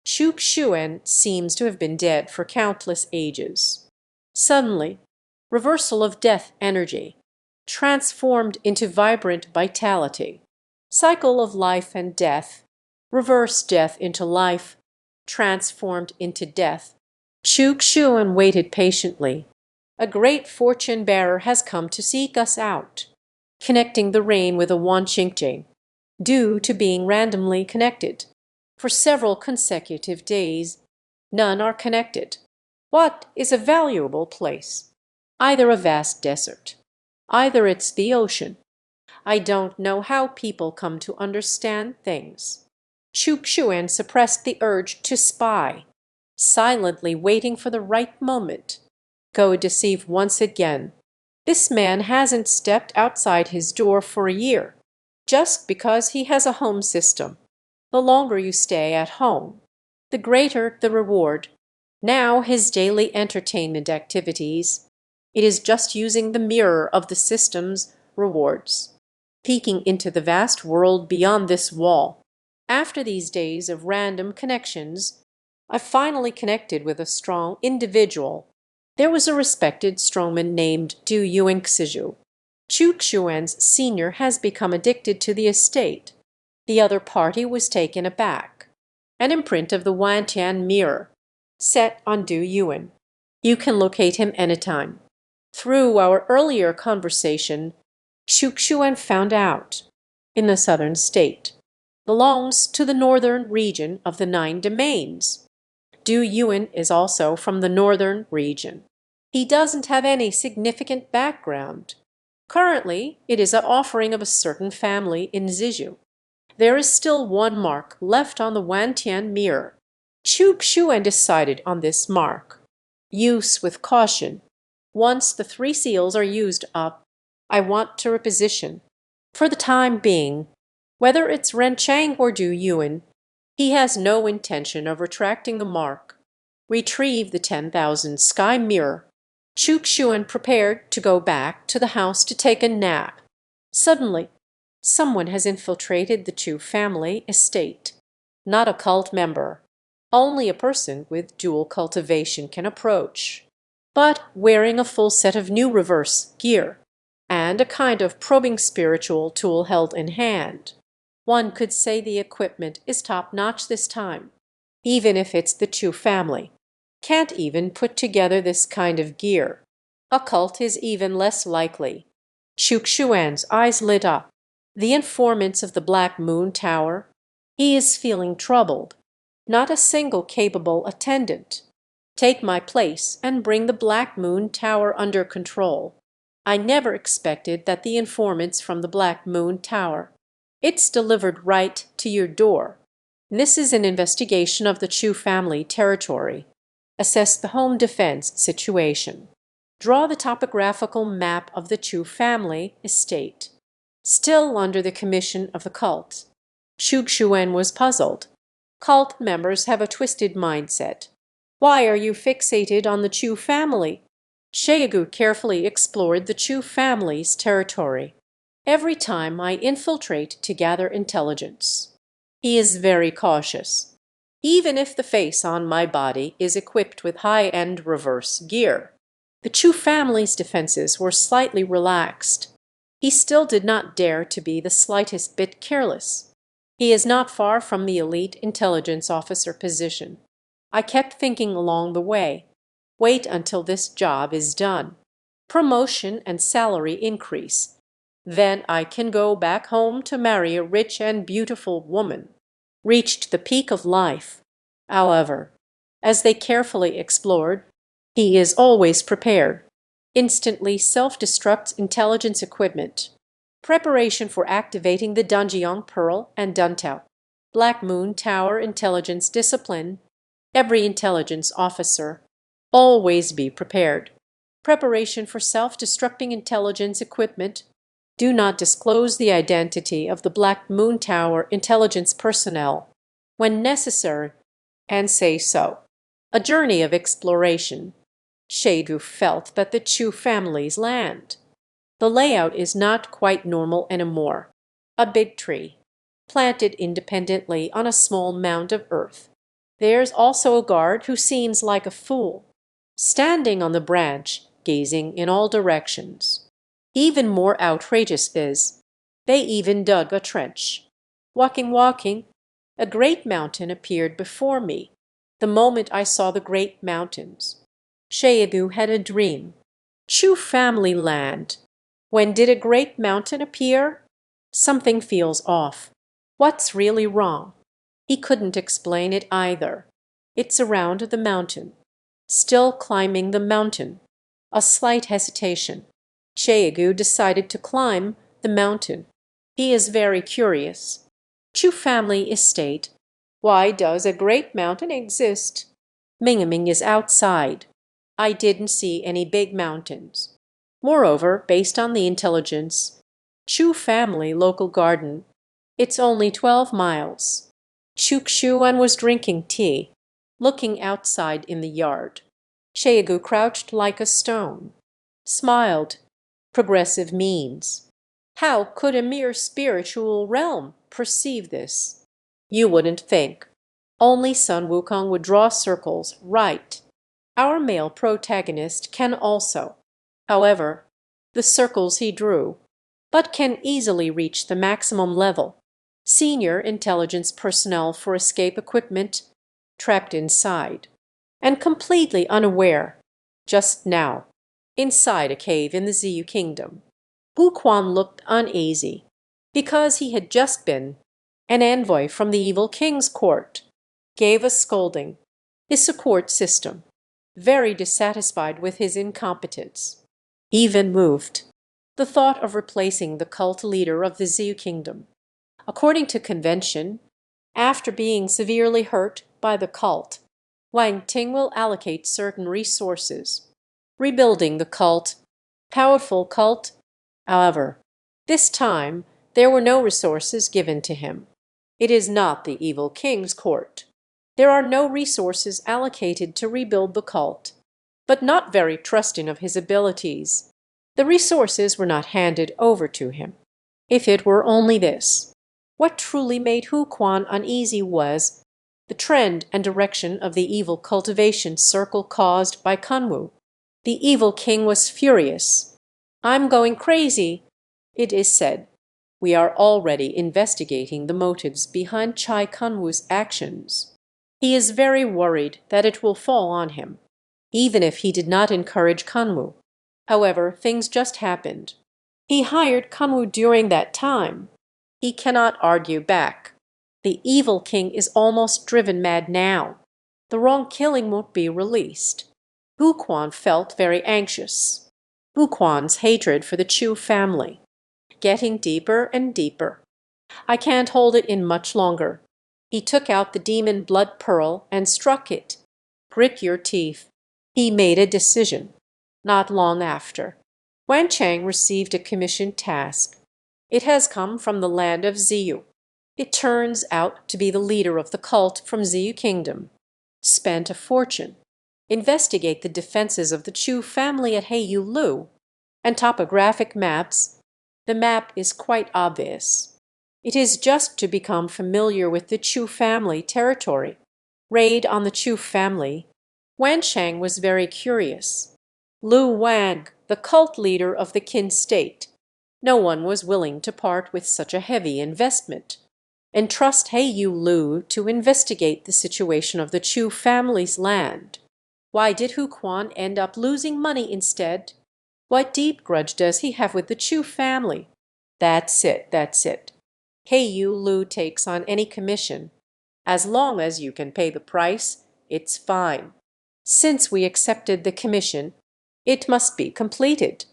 Chuk Shuen seems to have been dead for countless ages. Suddenly, reversal of death energy, transformed into vibrant vitality. Cycle of life and death, Reverse death into life, transformed into death. Chuk-shuan waited patiently. A great fortune-bearer has come to seek us out, connecting the rain with a wanqingqing, due to being randomly connected. For several consecutive days, none are connected. What is a valuable place? Either a vast desert, either it's the ocean. I don't know how people come to understand things. Chuk-shuan suppressed the urge to spy, silently waiting for the right moment. Go deceive once again. This man hasn't stepped outside his door for a year, just because he has a home system. The longer you stay at home, the greater the reward. Now his daily entertainment activities, it is just using the mirror of the system's rewards, peeking into the vast world beyond this wall. After these days of random connections, I finally connected with a strong individual. There was a respected strongman named Du Yuanxiju. Chuk-shuan's senior has become addicted to the estate. The other party was taken aback. An imprint of the Wantian mirror, set on Du Yuan. You can locate him anytime. Through our earlier conversation, Chuk-shuan found out. In the southern state. Belongs to the northern region of the 9 domains. Du Yuan is also from the northern region. He doesn't have any significant background. Currently, it is an offering of a certain family in Zizhu. There is still one mark left on the Wantian mirror. Chuk-shuan decided on this mark. Use with caution. Once the 3 seals are used up, I want to reposition. For the time being, whether it's Ren Chang or Du Yuan, he has no intention of retracting the mark. Retrieve the 10,000 sky mirror. Chuk-shuan prepared to go back to the house to take a nap. Suddenly, someone has infiltrated the Chu family estate. Not a cult member. Only a person with dual cultivation can approach. But wearing a full set of new reverse gear, and a kind of probing spiritual tool held in hand. One could say the equipment is top-notch this time, even if it's the Chu family. Can't even put together this kind of gear. A cult is even less likely. Chuk-shuan's eyes lit up. The informants of the Black Moon Tower. He is feeling troubled. Not a single capable attendant. Take my place and bring the Black Moon Tower under control. I never expected that the informants from the Black Moon Tower. It's delivered right to your door. This is an investigation of the Chu family territory. Assess the home defense situation. Draw the topographical map of the Chu family estate. Still under the commission of the cult. Chuk-shuan was puzzled. Cult members have a twisted mindset. Why are you fixated on the Chu family? Shegu carefully explored the Chu family's territory. Every time I infiltrate to gather intelligence. He is very cautious. Even if the face on my body is equipped with high-end reverse gear. The Chu family's defenses were slightly relaxed. He still did not dare to be the slightest bit careless. He is not far from the elite intelligence officer position. I kept thinking along the way. Wait until this job is done. Promotion and salary increase. Then I can go back home to marry a rich and beautiful woman. Reached the peak of life. However, as they carefully explored, he is always prepared. Instantly self-destructs intelligence equipment. Preparation for activating the Danjiang Pearl and Duntao. Black Moon Tower intelligence discipline. Every intelligence officer. Always be prepared. Preparation for self-destructing intelligence equipment. Do not disclose the identity of the Black Moon Tower intelligence personnel. When necessary, and say so. A journey of exploration. Shegu felt that the Chu family's land. The layout is not quite normal anymore. A big tree, planted independently on a small mound of earth. There's also a guard who seems like a fool, standing on the branch, gazing in all directions. Even more outrageous is, they even dug a trench. Walking, A great mountain appeared before me. The moment I saw the great mountains, Sheigu had a dream. Chu family land. When did a great mountain appear? Something feels off. What's really wrong? He couldn't explain it either. It's around the mountain. Still climbing the mountain. A slight hesitation. Sheigu decided to climb the mountain. He is very curious. Chu family estate. Why does a great mountain exist? Mingaming is outside. I didn't see any big mountains. Moreover, based on the intelligence, Chu family local garden, it's only 12 miles. Chukshuan was drinking tea, looking outside in the yard. Sheigu crouched like a stone, smiled. Progressive means. How could a mere spiritual realm perceive this? You wouldn't think. Only Sun Wukong would draw circles right. Our male protagonist can also. However, the circles he drew, but can easily reach the maximum level. Senior intelligence personnel for escape equipment, trapped inside, and completely unaware, just now, inside a cave in the Ziyu kingdom. Hu Quan looked uneasy, because he had just been an envoy from the evil king's court, gave a scolding. His support system, very dissatisfied with his incompetence, even moved. The thought of replacing the cult leader of the Ziyu kingdom. According to convention, after being severely hurt by the cult, Wang Ting will allocate certain resources, rebuilding the cult, powerful cult. However, this time there were no resources given to him. It is not the evil king's court. There are no resources allocated to rebuild the cult, but not very trusting of his abilities. The resources were not handed over to him. If it were only this, what truly made Hu Quan uneasy was the trend and direction of the evil cultivation circle caused by Kunwu. The evil king was furious. I'm going crazy, it is said. We are already investigating the motives behind Chai Kunwu's actions. He is very worried that it will fall on him, even if he did not encourage Kunwu. However, things just happened. He hired Kunwu during that time. He cannot argue back. The evil king is almost driven mad now. The wrong killing won't be released. Hu Quan felt very anxious. Hu Quan's hatred for the Chu family, getting deeper and deeper. I can't hold it in much longer. He took out the demon blood pearl and struck it. Grit your teeth. He made a decision. Not long after, Wan Chang received a commissioned task. It has come from the land of Ziyu. It turns out to be the leader of the cult from Ziyu Kingdom. Spent a fortune. Investigate the defenses of the Chu family at Heiyu Lu and topographic maps. The map is quite obvious. It is just to become familiar with the Chu family territory. Raid on the Chu family. Wan Shang was very curious. Lu Wang, the cult leader of the Qin state. No one was willing to part with such a heavy investment. Entrust Heiyu Lu to investigate the situation of the Chu family's land. Why did Hu Quan end up losing money instead? What deep grudge does he have with the Chu family? That's it, that's it. Heiyu Lu takes on any commission. As long as you can pay the price, it's fine. Since we accepted the commission, it must be completed.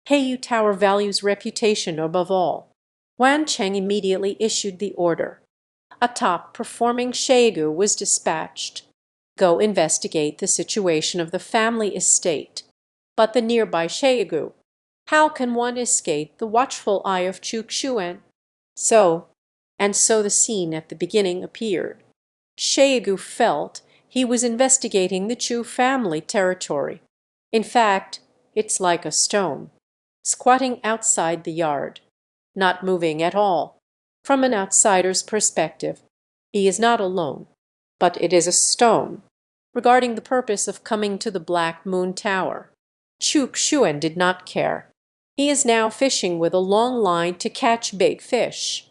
Heiyu Tower values reputation above all. Wan Cheng immediately issued the order. A top-performing Sheigu was dispatched. Go investigate the situation of the family estate. But the nearby Sheigu, how can one escape the watchful eye of Chukshuan? So the scene at the beginning appeared. Sheigu felt he was investigating the Chu family territory. In fact, it's like a stone, squatting outside the yard, not moving at all. From an outsider's perspective, he is not alone, but it is a stone, regarding the purpose of coming to the Black Moon Tower. Chukshuan did not care. He is now fishing with a long line to catch big fish.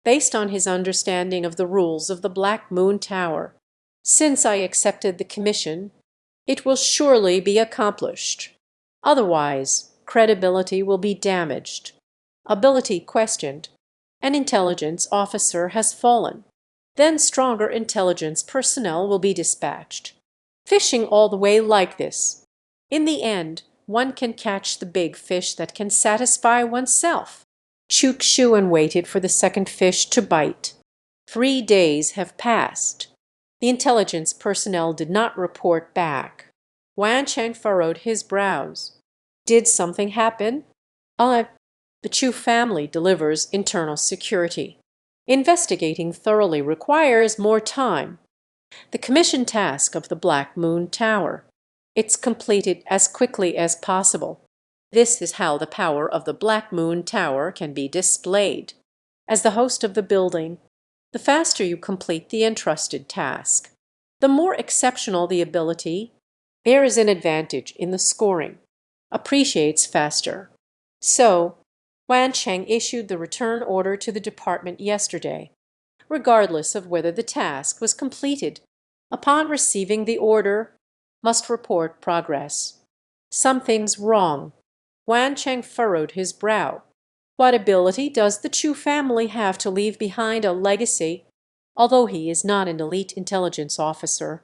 based on his understanding of the rules of the Black Moon Tower. Since I accepted the commission, it will surely be accomplished. Otherwise, credibility will be damaged, ability questioned, an intelligence officer has fallen. Then stronger intelligence personnel will be dispatched. Fishing all the way like this. In the end, one can catch the big fish that can satisfy oneself. Shukshuan waited for the second fish to bite. 3 days have passed. The intelligence personnel did not report back. Wan Cheng furrowed his brows. Did something happen? The Chu family delivers internal security. Investigating thoroughly requires more time. The commission task of the Black Moon Tower. It's completed as quickly as possible. This is how the power of the Black Moon Tower can be displayed. As the host of the building, the faster you complete the entrusted task, the more exceptional the ability, there is an advantage in the scoring. Appreciates faster. So, Wan Cheng issued the return order to the department yesterday, regardless of whether the task was completed. Upon receiving the order, must report progress. Something's wrong. Wan Cheng furrowed his brow. What ability does the Chu family have to leave behind a legacy, although he is not an elite intelligence officer?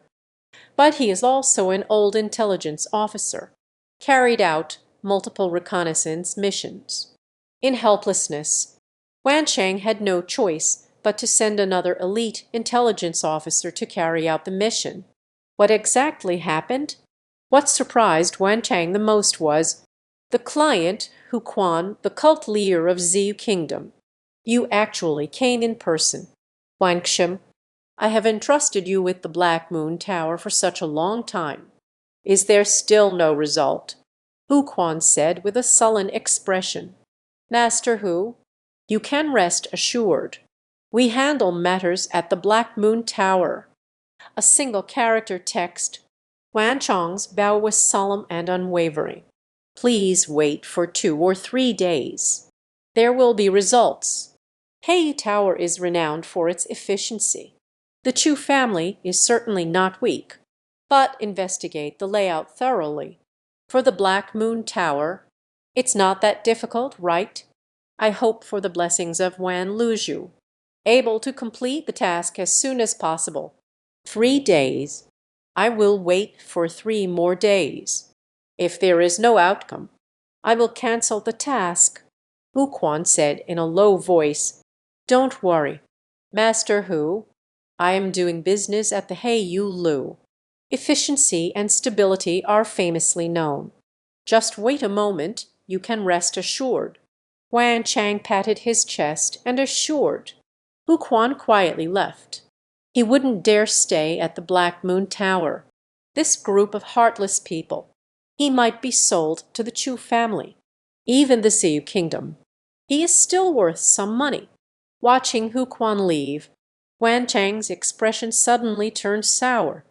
But he is also an old intelligence officer, carried out multiple reconnaissance missions. In helplessness, Wan Cheng had no choice but to send another elite intelligence officer to carry out the mission. What exactly happened? What surprised Wan Cheng the most was the client, Hu Quan, the cult leader of Ziyu Kingdom. You actually came in person. Wang Shem, I have entrusted you with the Black Moon Tower for such a long time. Is there still no result? Hu Quan said with a sullen expression. Master Hu, you can rest assured. We handle matters at the Black Moon Tower. A single character text. Wan Chong's bow was solemn and unwavering. Please wait for 2 or 3 days. There will be results. Pei Tower is renowned for its efficiency. The Chu family is certainly not weak, but investigate the layout thoroughly. For the Black Moon Tower, it's not that difficult, right? I hope for the blessings of Wan Luzhu, able to complete the task as soon as possible. 3 days. I will wait for 3 more days. If there is no outcome, I will cancel the task. Hu Quan said in a low voice, Don't worry, Master Hu. I am doing business at the Heiyu Lu. Efficiency and stability are famously known. Just wait a moment, you can rest assured. Wan Cheng patted his chest and assured. Hu Quan quietly left. He wouldn't dare stay at the Black Moon Tower. This group of heartless people. He might be sold to the Chu family, even the Ziyu Kingdom. He is still worth some money. Watching Hu Quan leave, Wan Cheng's expression suddenly turned sour.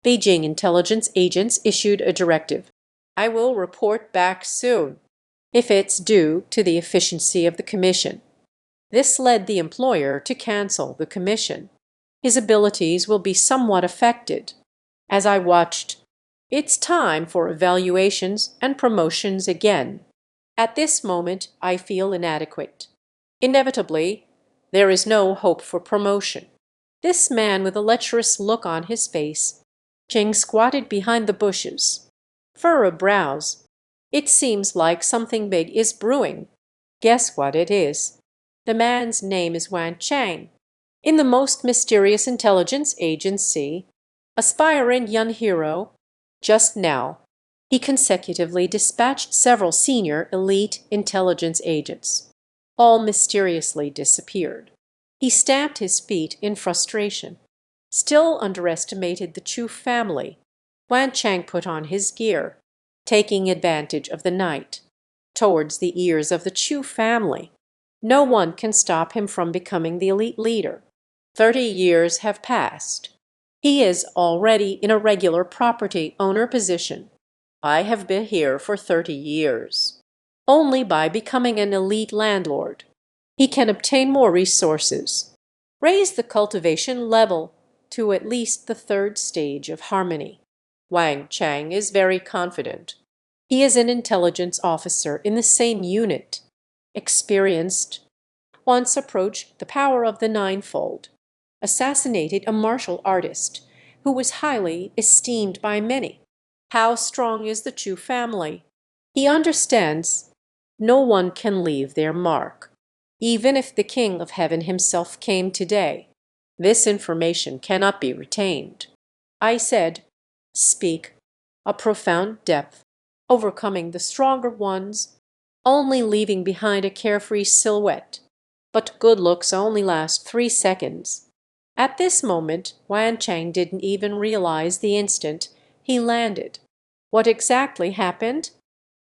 Beijing intelligence agents issued a directive. I will report back soon, if it's due to the efficiency of the commission. This led the employer to cancel the commission. His abilities will be somewhat affected. As I watched, it's time for evaluations and promotions again. At this moment, I feel inadequate. Inevitably, there is no hope for promotion. This man with a lecherous look on his face, Cheng squatted behind the bushes. Furrowed brows. It seems like something big is brewing. Guess what it is. The man's name is Wan Cheng. In the most mysterious intelligence agency, aspiring young hero, just now, he consecutively dispatched several senior elite intelligence agents. All mysteriously disappeared. He stamped his feet in frustration. Still underestimated the Chu family. Wan Cheng put on his gear, taking advantage of the night, towards the ears of the Chu family. No one can stop him from becoming the elite leader. 30 years have passed. He is already in a regular property owner position. I have been here for 30 years. Only by becoming an elite landlord. he can obtain more resources, raise the cultivation level to at least the third stage of harmony. Wang Chang is very confident. He is an intelligence officer in the same unit, experienced, once approached the power of the ninefold, assassinated a martial artist who was highly esteemed by many. How strong is the Chu family? He understands no one can leave their mark. Even if the King of Heaven himself came today, this information cannot be retained. I said, speak a profound depth, overcoming the stronger ones, only leaving behind a carefree silhouette. But good looks only last 3 seconds. At this moment, Wan Chang didn't even realize the instant he landed. What exactly happened?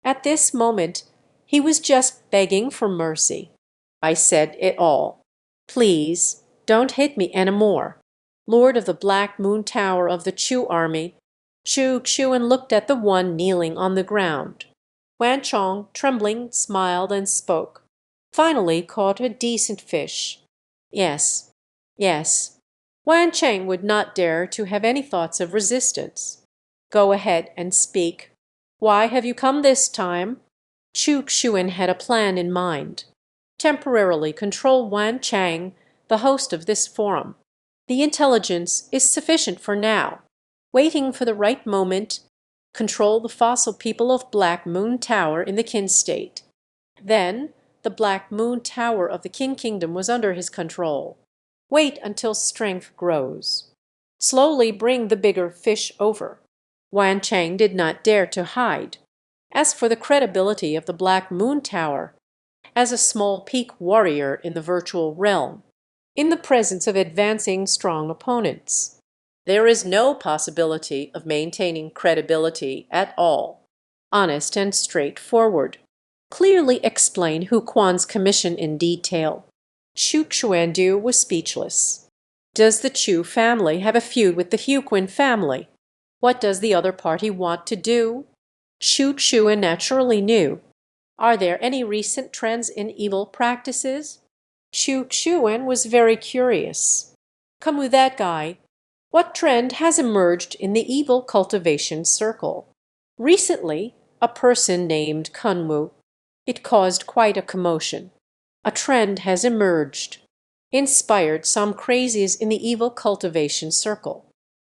At this moment, he was just begging for mercy. I said it all. Please, don't hit me anymore. Lord of the Black Moon Tower of the Chu army, Shu Xuan looked at the one kneeling on the ground. Wan Chong, trembling, smiled and spoke. Finally caught a decent fish. Yes, yes. Wan Cheng would not dare to have any thoughts of resistance. Go ahead and speak. Why have you come this time? Chu Xuan had a plan in mind. Temporarily control Wan Chang, the host of this forum. The intelligence is sufficient for now. Waiting for the right moment, control the fossil people of Black Moon Tower in the Qin state. Then the Black Moon Tower of the Qin Kingdom was under his control. Wait until strength grows. Slowly bring the bigger fish over. Wan Chang did not dare to hide. As for the credibility of the Black Moon Tower, as a small peak warrior in the virtual realm, in the presence of advancing strong opponents, there is no possibility of maintaining credibility at all. Honest and straightforward. Clearly explain Hu Quan's commission in detail. Xu Xuandu was speechless. Does the Chu family have a feud with the Huquan family? What does the other party want to do? Xu Xuan naturally knew. Are there any recent trends in evil practices? Xu Xuan was very curious. Come with that guy. What trend has emerged in the evil cultivation circle? Recently, a person named Kunwu. It caused quite a commotion. A trend has emerged, inspired some crazies in the evil cultivation circle,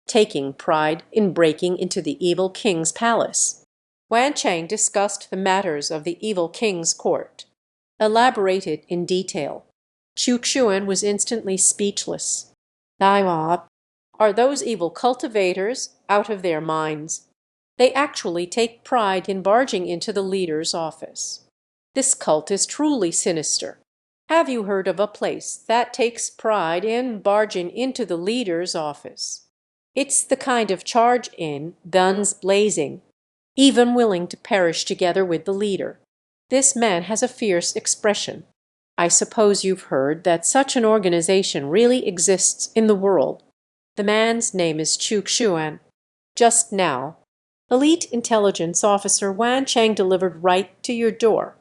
taking pride in breaking into the evil king's palace. Wan Chang discussed the matters of the evil king's court, elaborated in detail. Chu Xuan was instantly speechless. Daiwa, are those evil cultivators out of their minds? They actually take pride in barging into the leader's office. This cult is truly sinister. Have you heard of a place that takes pride in barging into the leader's office? It's the kind of charge in, guns blazing, even willing to perish together with the leader. This man has a fierce expression. I suppose you've heard that such an organization really exists in the world. The man's name is Chu Xuan. Just now, elite intelligence officer Wan Chang delivered right to your door.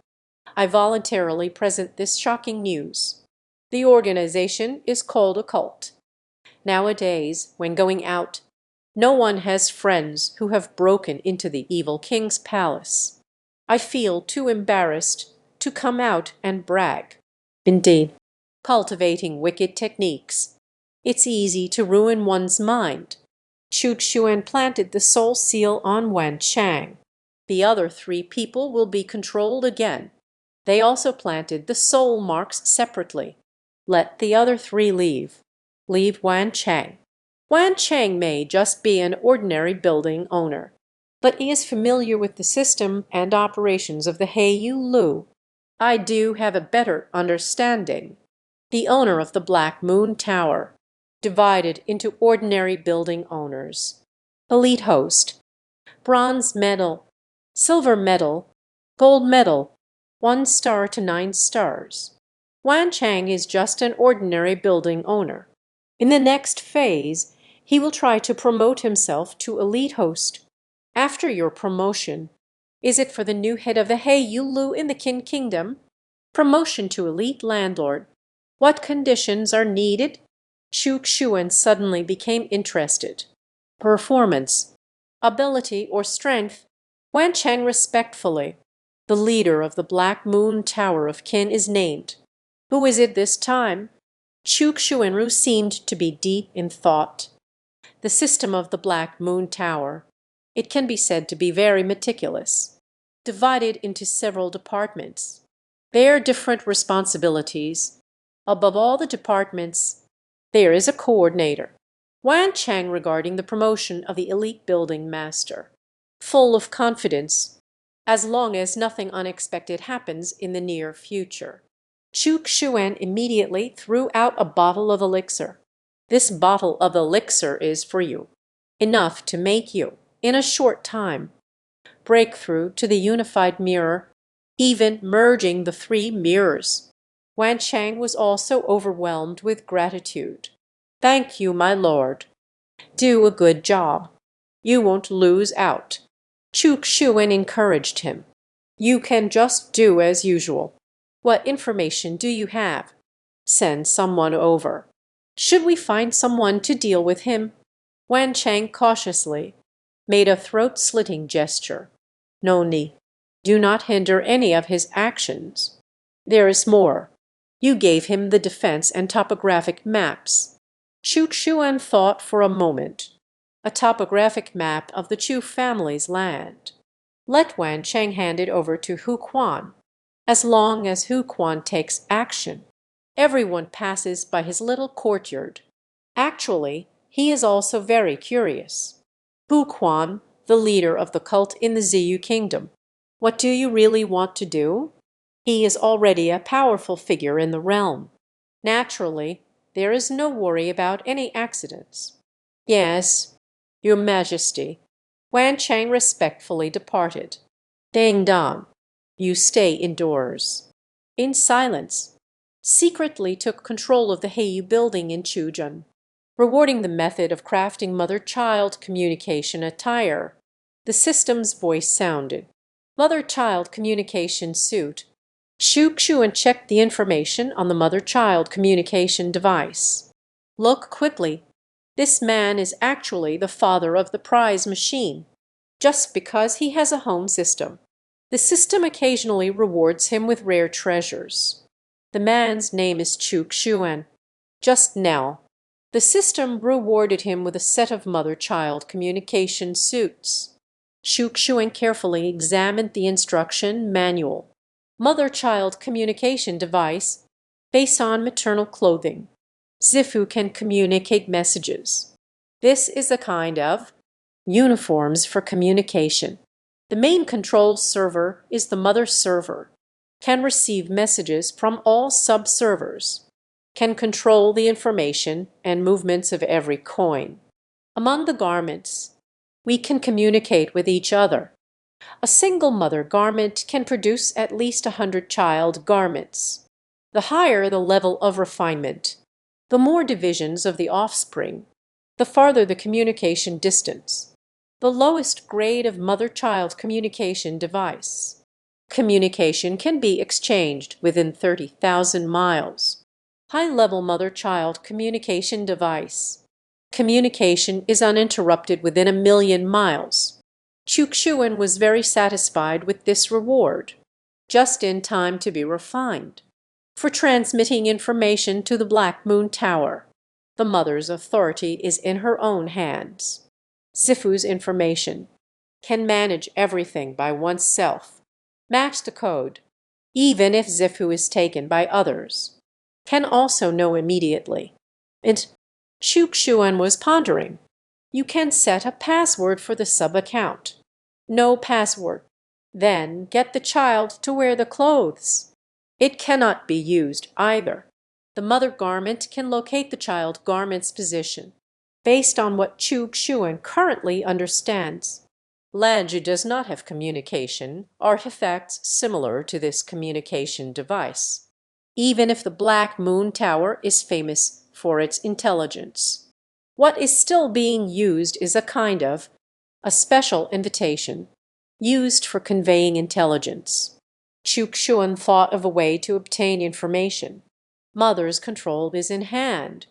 I voluntarily present this shocking news. The organization is called a cult. Nowadays, when going out, no one has friends who have broken into the evil king's palace. I feel too embarrassed to come out and brag. Indeed, cultivating wicked techniques. It's easy to ruin one's mind. Chu Xuan planted the soul seal on Wan Chang. The other 3 people will be controlled again. They also planted the soul marks separately. Let the other 3 leave. Leave Wan Chang. Wan Chang may just be an ordinary building owner, but he is familiar with the system and operations of the Heiyu Lu. I do have a better understanding. The owner of the Black Moon Tower, divided into ordinary building owners. Elite host, bronze medal, silver medal, gold medal, 1 star to 9 stars. Wan Chang is just an ordinary building owner. In the next phase, he will try to promote himself to elite host. After your promotion, is it for the new head of the Heiyu Lu in the Qin Kingdom? Promotion to elite landlord. What conditions are needed? Chu Xuan suddenly became interested. Performance, ability, or strength? Wan Cheng respectfully. The leader of the Black Moon Tower of Qin is named. Who is it this time? Chu Xuanru seemed to be deep in thought. The system of the Black Moon Tower. It can be said to be very meticulous, divided into several departments. Their different responsibilities. Above all the departments, there is a coordinator. Wan Cheng regarding the promotion of the elite building master. Full of confidence, as long as nothing unexpected happens in the near future. Chu Xuan immediately threw out a bottle of elixir. This bottle of elixir is for you. Enough to make you, in a short time, breakthrough to the unified mirror, even merging the three mirrors. Wan Cheng was also overwhelmed with gratitude. Thank you, my lord. Do a good job. You won't lose out. Chu Xuan encouraged him. You can just do as usual. What information do you have? Send someone over. Should we find someone to deal with him? Wan Cheng cautiously made a throat-slitting gesture. No need. Do not hinder any of his actions. There is more. You gave him the defense and topographic maps. Chu Xuan thought for a moment. A topographic map of the Chu family's land. Let Wan Cheng hand it over to Hu Quan. As long as Hu Quan takes action, everyone passes by his little courtyard. Actually, he is also very curious. Hu Quan, the leader of the cult in the Ziyu kingdom. What do you really want to do? He is already a powerful figure in the realm. Naturally, there is no worry about any accidents. Yes, Your Majesty. Wan Cheng respectfully departed. Ding dong. You stay indoors. In silence, secretly took control of the Heiyu building in Chuzhen, rewarding the method of crafting mother-child communication attire. The system's voice sounded. Mother-child communication suit. Chu Xuan checked the information on the mother-child communication device. Look quickly. This man is actually the father of the prize machine, just because he has a home system. The system occasionally rewards him with rare treasures. The man's name is Chu Xuan. Just now, the system rewarded him with a set of mother-child communication suits. Chu Xuan carefully examined the instruction manual. Mother-child communication device based on maternal clothing. Zifu can communicate messages. This is a kind of uniforms for communication. The main control server is the mother server. Can receive messages from all sub-servers. Can control the information and movements of every coin. Among the garments, we can communicate with each other. A single mother garment can produce at least 100 child garments. The higher the level of refinement, the more divisions of the offspring, the farther the communication distance, the lowest grade of mother-child communication device. Communication can be exchanged within 30,000 miles. High-level mother-child communication device. Communication is uninterrupted within 1,000,000 miles. Chu Xuan was very satisfied with this reward, just in time to be refined. For transmitting information to the Black Moon Tower, the mother's authority is in her own hands. Zifu's information can manage everything by oneself. Match the code, even if Zifu is taken by others. Can also know immediately. And Chu Xuan was pondering. You can set a password for the sub-account. No password. Then get the child to wear the clothes. It cannot be used either. The mother garment can locate the child garment's position, based on what Chu Xuan currently understands. Lanju does not have communication artifacts similar to this communication device, even if the Black Moon Tower is famous for its intelligence. What is still being used is a kind of a special invitation used for conveying intelligence. Xuan thought of a way to obtain information. Mother's control is in hand.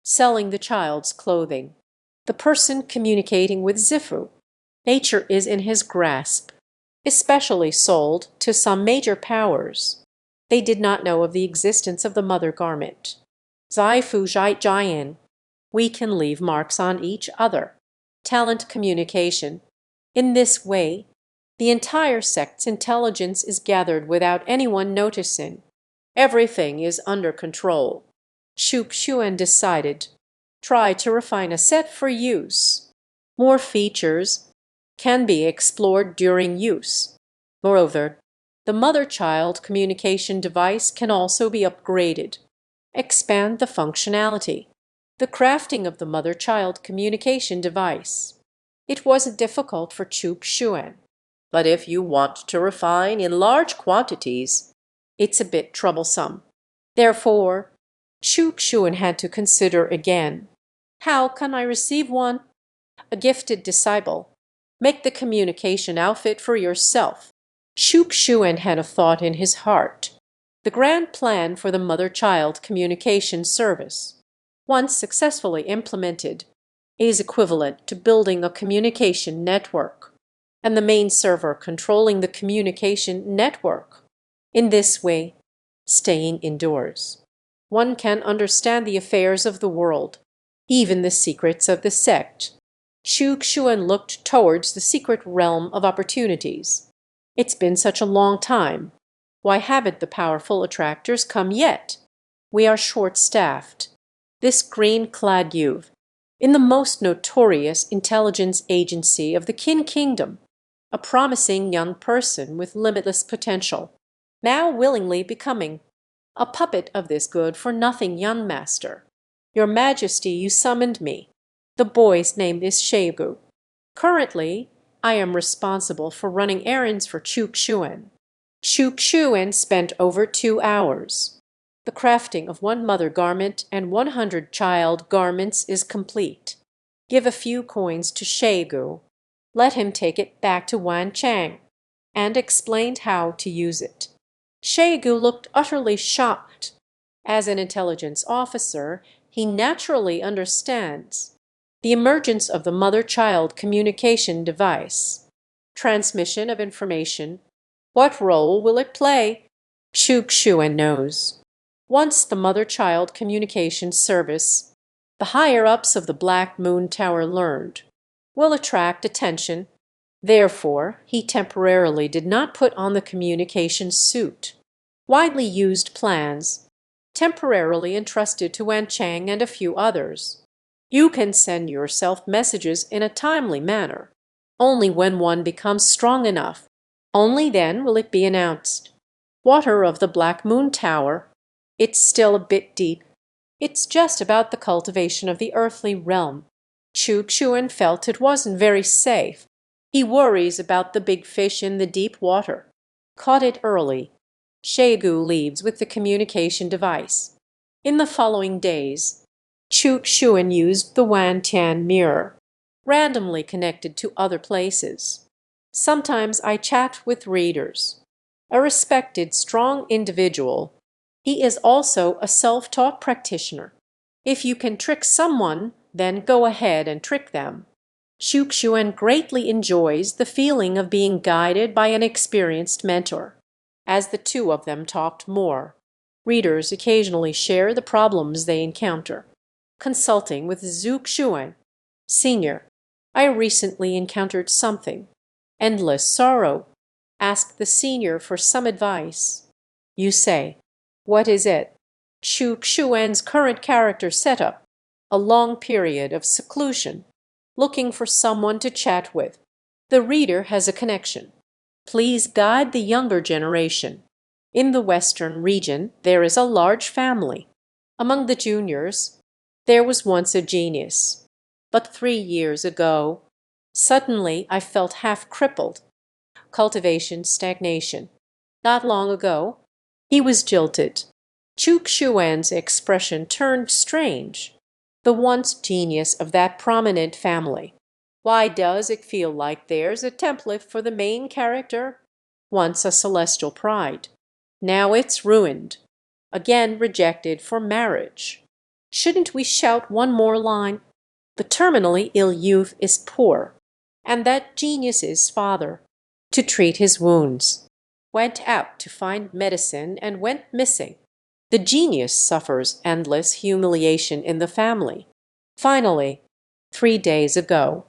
Selling the child's clothing. The person communicating with Zifu. Nature is in his grasp, especially sold to some major powers. They did not know of the existence of the mother garment. Zai Fu Zai Jian. We can leave marks on each other. Talent communication. In this way, the entire sect's intelligence is gathered without anyone noticing. Everything is under control. Xuan decided. Try to refine a set for use. More features can be explored during use. Moreover, the mother-child communication device can also be upgraded. Expand the functionality. The crafting of the mother-child communication device. It wasn't difficult for Xuan. But if you want to refine in large quantities, it's a bit troublesome. Therefore, Xuan had to consider again. How can I receive one? A gifted disciple. Make the communication outfit for yourself. Xuan had a thought in his heart. The grand plan for the mother-child communication service, once successfully implemented, is equivalent to building a communication network, and the main server controlling the communication network. In this way, staying indoors, one can understand the affairs of the world, even the secrets of the sect. Xuan looked towards the secret realm of opportunities. It's been such a long time. Why haven't the powerful attractors come yet? We are short-staffed. This green-clad youth, in the most notorious intelligence agency of the Qin Kingdom, a promising young person with limitless potential, now willingly becoming a puppet of this good-for-nothing young master. Your Majesty, you summoned me. The boy's name is Shegu. Currently, I am responsible for running errands for Xuan. Xuan spent over 2 hours. The crafting of one mother garment and 100 child garments is complete. Give a few coins to Shegu. Let him take it back to Wan Chang, and explained how to use it. Shegu looked utterly shocked. As an intelligence officer, he naturally understands the emergence of the mother-child communication device. Transmission of information. What role will it play? Xuan knows. Once the mother-child communication service, the higher-ups of the Black Moon Tower learned, will attract attention. Therefore, he temporarily did not put on the communication suit. Widely used plans, temporarily entrusted to Wan Chang and a few others. You can send yourself messages in a timely manner. Only when one becomes strong enough, only then will it be announced. Water of the Black Moon Tower. It's still a bit deep. It's just about the cultivation of the earthly realm. Xuan felt it wasn't very safe. He worries about the big fish in the deep water. Caught it early. Shegu leaves with the communication device. In the following days, Xuan used the Wan Tian mirror, randomly connected to other places. Sometimes I chat with readers. A respected, strong individual, he is also a self-taught practitioner. If you can trick someone, then go ahead and trick them. Xuan greatly enjoys the feeling of being guided by an experienced mentor. As the two of them talked more, readers occasionally share the problems they encounter. Consulting with Xuan. Senior, I recently encountered something. Endless sorrow. Ask the senior for some advice. You say, what is it? Xuan's current character setup. A long period of seclusion. Looking for someone to chat with. The reader has a connection. Please guide the younger generation. In the Western region, there is a large family. Among the juniors, there was once a genius. But 3 years ago, suddenly I felt half crippled. Cultivation stagnation. Not long ago, he was jilted. Xuan's expression turned strange. The once genius of that prominent family. Why does it feel like there's a template for the main character? once a celestial pride. Now it's ruined, again rejected for marriage. Shouldn't we shout one more line? The terminally ill youth is poor, and that genius's father, to treat his wounds, went out to find medicine and went missing. The genius suffers endless humiliation in the family. Finally, 3 days ago,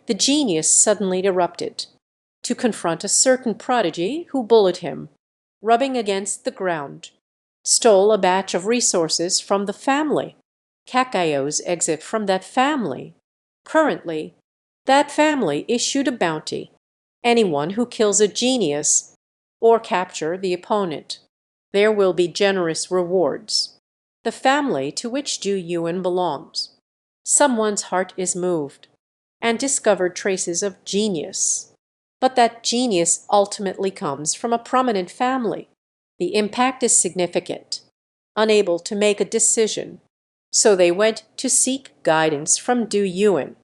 the genius suddenly erupted to confront a certain prodigy who bullied him, rubbing against the ground, stole a batch of resources from the family, Cacao's exit from that family. Currently, that family issued a bounty. Anyone who kills a genius or capture the opponent, there will be generous rewards. The family to which Du Yuan belongs. Someone's heart is moved and discovered traces of genius. But that genius ultimately comes from a prominent family. The impact is significant. Unable to make a decision, so they went to seek guidance from Du Yuan.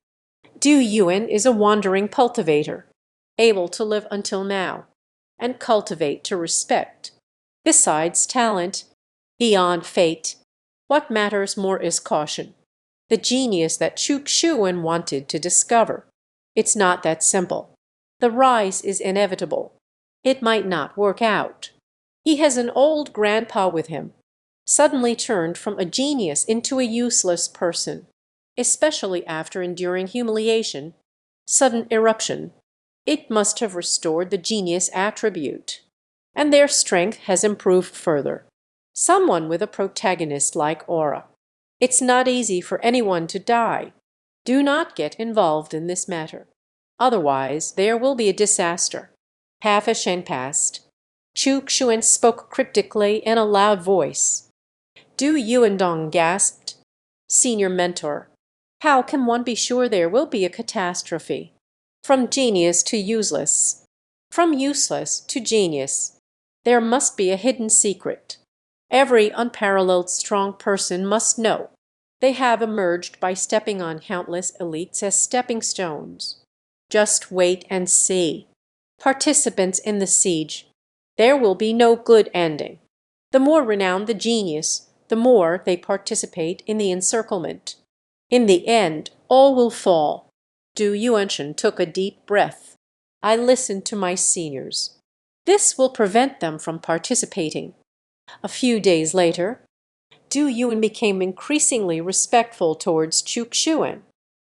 Du Yuan is a wandering cultivator, able to live until now, and cultivate to respect. Besides talent, beyond fate, what matters more is caution. The genius that Chuxuan wanted to discover. It's not that simple. The rise is inevitable. It might not work out. He has an old grandpa with him, suddenly turned from a genius into a useless person, especially after enduring humiliation, sudden eruption. It must have restored the genius attribute, and their strength has improved further. Someone with a protagonist-like aura. It's not easy for anyone to die. Do not get involved in this matter. Otherwise, there will be a disaster. Half a shen passed. Chuxuan spoke cryptically in a loud voice. Du Yuandong gasped. Senior mentor, how can one be sure there will be a catastrophe? From genius to useless. From useless to genius. There must be a hidden secret. Every unparalleled strong person must know. They have emerged by stepping on countless elites as stepping stones. Just wait and see. Participants in the siege. There will be no good ending. The more renowned the genius, the more they participate in the encirclement. In the end, all will fall. Du Yuanshan took a deep breath. I listened to my seniors. This will prevent them from participating. A few days later, Du Yuan became increasingly respectful towards Chuxuan,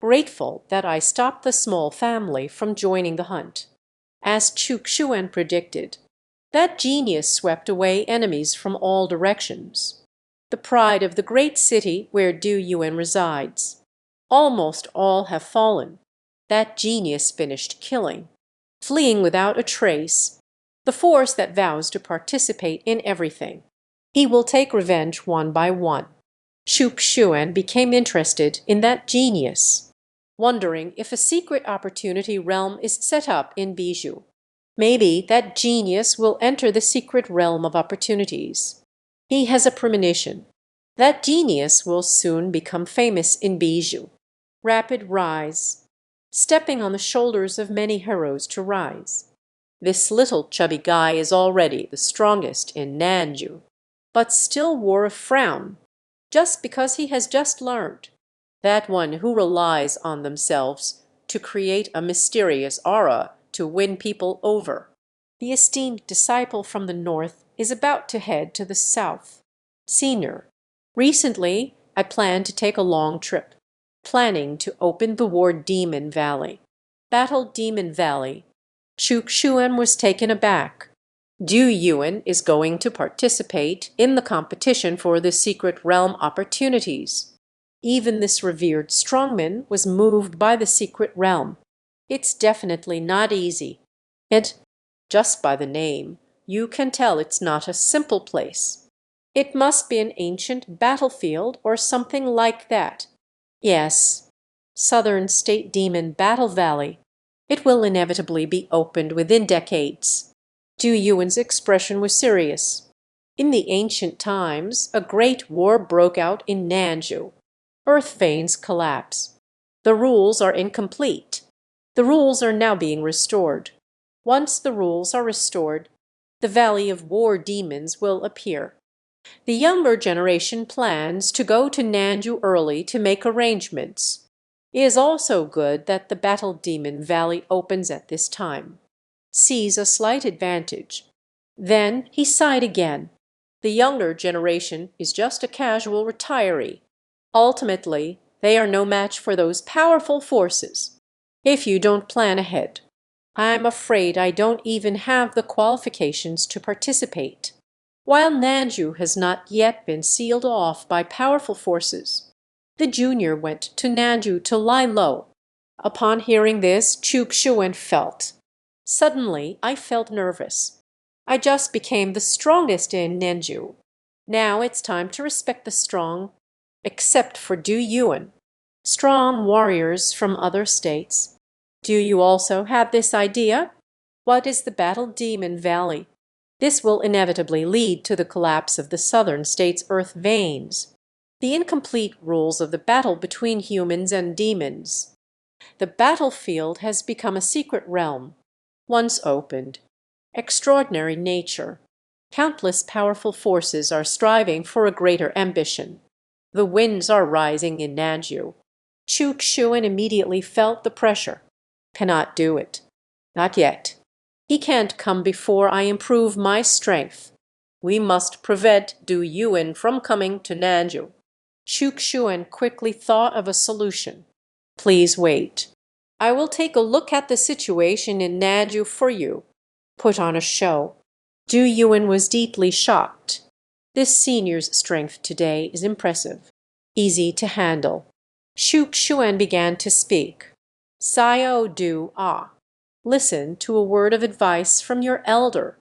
grateful that I stopped the small family from joining the hunt. As Chuxuan predicted, that genius swept away enemies from all directions. The pride of the great city where Du Yuan resides. Almost all have fallen. That genius finished killing, fleeing without a trace, the force that vows to participate in everything. He will take revenge one by one. Chuxuan became interested in that genius, wondering if a secret opportunity realm is set up in Bijou. Maybe that genius will enter the secret realm of opportunities. He has a premonition. That genius will soon become famous in Bijou. Rapid rise. Stepping on the shoulders of many heroes to rise. This little chubby guy is already the strongest in Nanju, but still wore a frown, just because he has just learned. That one who relies on themselves to create a mysterious aura to win people over. The esteemed disciple from the north is about to head to the south. Senior. Recently, I planned to take a long trip, planning to open the War Demon Valley. Battle Demon Valley. Chuxuan was taken aback. Du Yuan is going to participate in the competition for the secret realm opportunities. Even this revered strongman was moved by the secret realm. It's definitely not easy. And, just by the name, you can tell it's not a simple place. It must be an ancient battlefield or something like that. Yes, Southern State Demon Battle Valley. It will inevitably be opened within decades. Du Yuan's expression was serious. In the ancient times, a great war broke out in Nanju. Earth veins collapse. The rules are incomplete. The rules are now being restored. Once the rules are restored, the Valley of War demons will appear. The younger generation plans to go to Nanju early to make arrangements. It is also good that the Battle Demon Valley opens at this time. Sees a slight advantage. Then he sighed again. The younger generation is just a casual retiree. Ultimately, they are no match for those powerful forces. If you don't plan ahead, I'm afraid I don't even have the qualifications to participate. While Nanju has not yet been sealed off by powerful forces, the junior went to Nanju to lie low. Upon hearing this, Chuk-shuen felt. Suddenly, I felt nervous. I just became the strongest in Nanju. Now it's time to respect the strong, except for Du Yuan. Strong warriors from other states. Do you also have this idea? What is the Battle Demon Valley? This will inevitably lead to the collapse of the southern states' earth veins. The incomplete rules of the battle between humans and demons. The battlefield has become a secret realm, once opened. Extraordinary nature. Countless powerful forces are striving for a greater ambition. The winds are rising in Nanju. Chuk-shuen immediately felt the pressure. Cannot do it. Not yet. He can't come before I improve my strength. We must prevent Du Yuan from coming to Nanju. Chuk-shuen quickly thought of a solution. Please wait. I will take a look at the situation in Nanju for you. Put on a show. Du Yuan was deeply shocked. This senior's strength today is impressive, easy to handle. Chuk-shuen began to speak. Sayo Du Ah. Listen to a word of advice from your elder.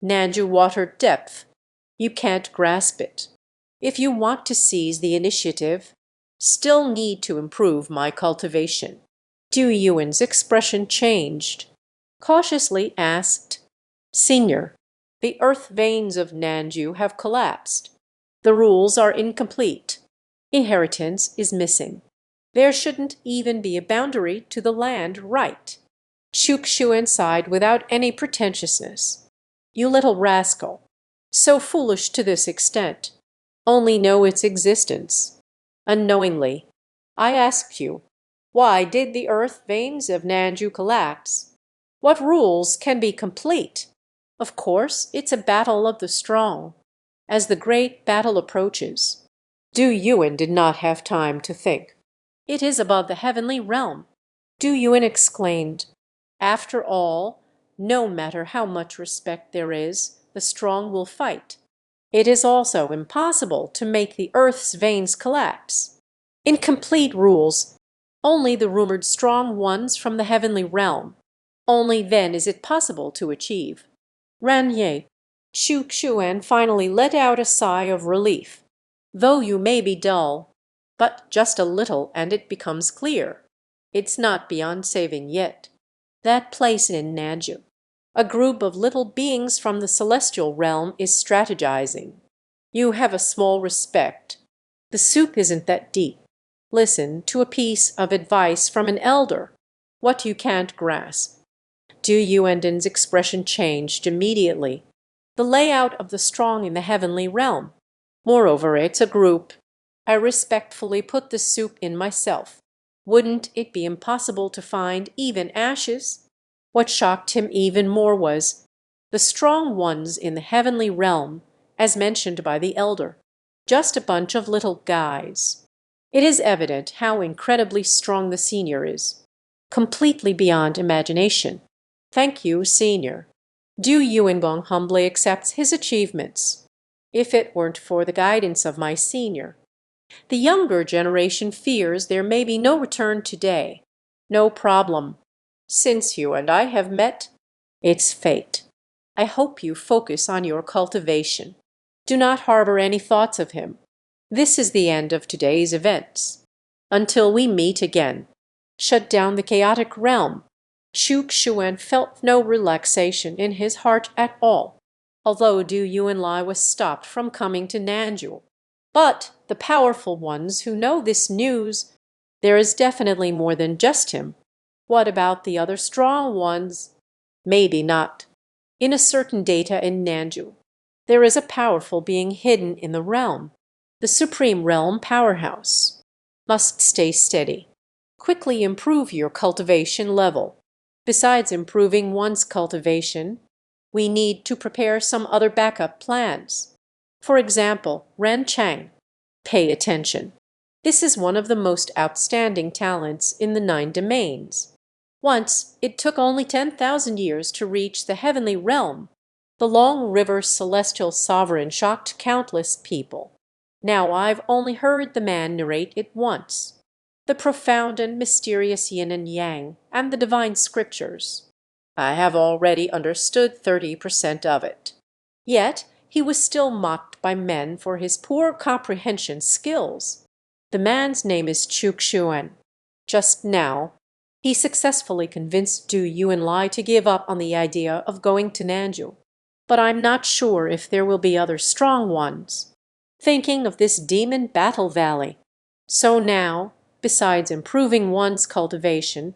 Nanju water depth. You can't grasp it. If you want to seize the initiative, still need to improve my cultivation. Du Yuan's expression changed. Cautiously asked, Senior, the earth veins of Nanju have collapsed. The rules are incomplete. Inheritance is missing. There shouldn't even be a boundary to the land right. Chuk-shuen sighed without any pretentiousness. You little rascal, so foolish to this extent, only know its existence. Unknowingly, I asked you, why did the earth veins of Nanju collapse? What rules can be complete? Of course, it's a battle of the strong. As the great battle approaches, Du Yuan did not have time to think. It is above the heavenly realm. Du Yuan exclaimed, After all, no matter how much respect there is, the strong will fight. It is also impossible to make the earth's veins collapse. Incomplete rules, only the rumored strong ones from the heavenly realm. Only then is it possible to achieve. Ranye, Chuk-shuen finally let out a sigh of relief. Though you may be dull, but just a little and it becomes clear. It's not beyond saving yet. That place in Nanju. A group of little beings from the celestial realm is strategizing. You have a small respect. The soup isn't that deep. Listen to a piece of advice from an elder. What you can't grasp. Du Yuan's expression changed immediately. The layout of the strong in the heavenly realm. Moreover, it's a group. I respectfully put the soup in myself. Wouldn't it be impossible to find even ashes? What shocked him even more was the strong ones in the heavenly realm, as mentioned by the elder. Just a bunch of little guys. It is evident how incredibly strong the senior is. Completely beyond imagination. Thank you, senior. Du Yuangong humbly accepts his achievements. If it weren't for the guidance of my senior. The younger generation fears there may be no return today. No problem. Since you and I have met, it's fate. I hope you focus on your cultivation. Do not harbor any thoughts of him. This is the end of today's events. Until we meet again. Shut down the chaotic realm. Chuk-shuen felt no relaxation in his heart at all, although Du Yuanlai was stopped from coming to Nanju. But the powerful ones who know this news, there is definitely more than just him. What about the other strong ones? Maybe not. In a certain data in Nanju, there is a powerful being hidden in the realm, the supreme realm powerhouse. Must stay steady. Quickly improve your cultivation level. Besides improving one's cultivation, we need to prepare some other backup plans. For example, Ren Chang. Pay attention. This is one of the most outstanding talents in the 9 domains. Once, it took only 10,000 years to reach the heavenly realm. The Long River celestial sovereign shocked countless people. Now I've only heard the man narrate it once. The profound and mysterious yin and yang and the divine scriptures. I have already understood 30% of it. Yet he was still mocked by men for his poor comprehension skills. The man's name is Chukshuan. Just now, he successfully convinced Du Yuanlai to give up on the idea of going to Nanju. But I'm not sure if there will be other strong ones. Thinking of this demon battle valley. So now, besides improving one's cultivation,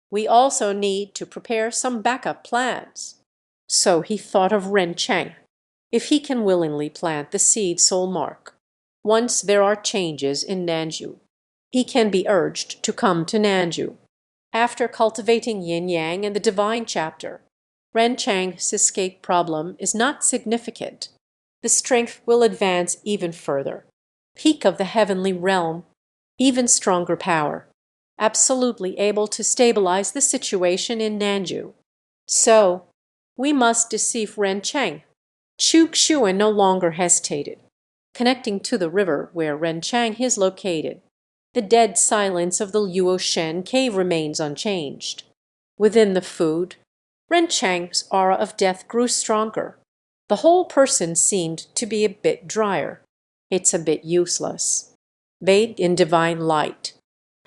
we also need to prepare some backup plans. So he thought of Ren Chang. If he can willingly plant the seed soul mark, once there are changes in Nanju, he can be urged to come to Nanju. After cultivating yin yang and the divine chapter, Ren Chang's escape problem is not significant. The strength will advance even further. Peak of the heavenly realm, even stronger power, absolutely able to stabilize the situation in Nanju. So, we must deceive Ren Chang. Chu Xuan no longer hesitated. Connecting to the river where Ren Chang is located, the dead silence of the Luo Shen cave remains unchanged. Within the food, Ren Chang's aura of death grew stronger. The whole person seemed to be a bit drier. It's a bit useless. Bathed in divine light,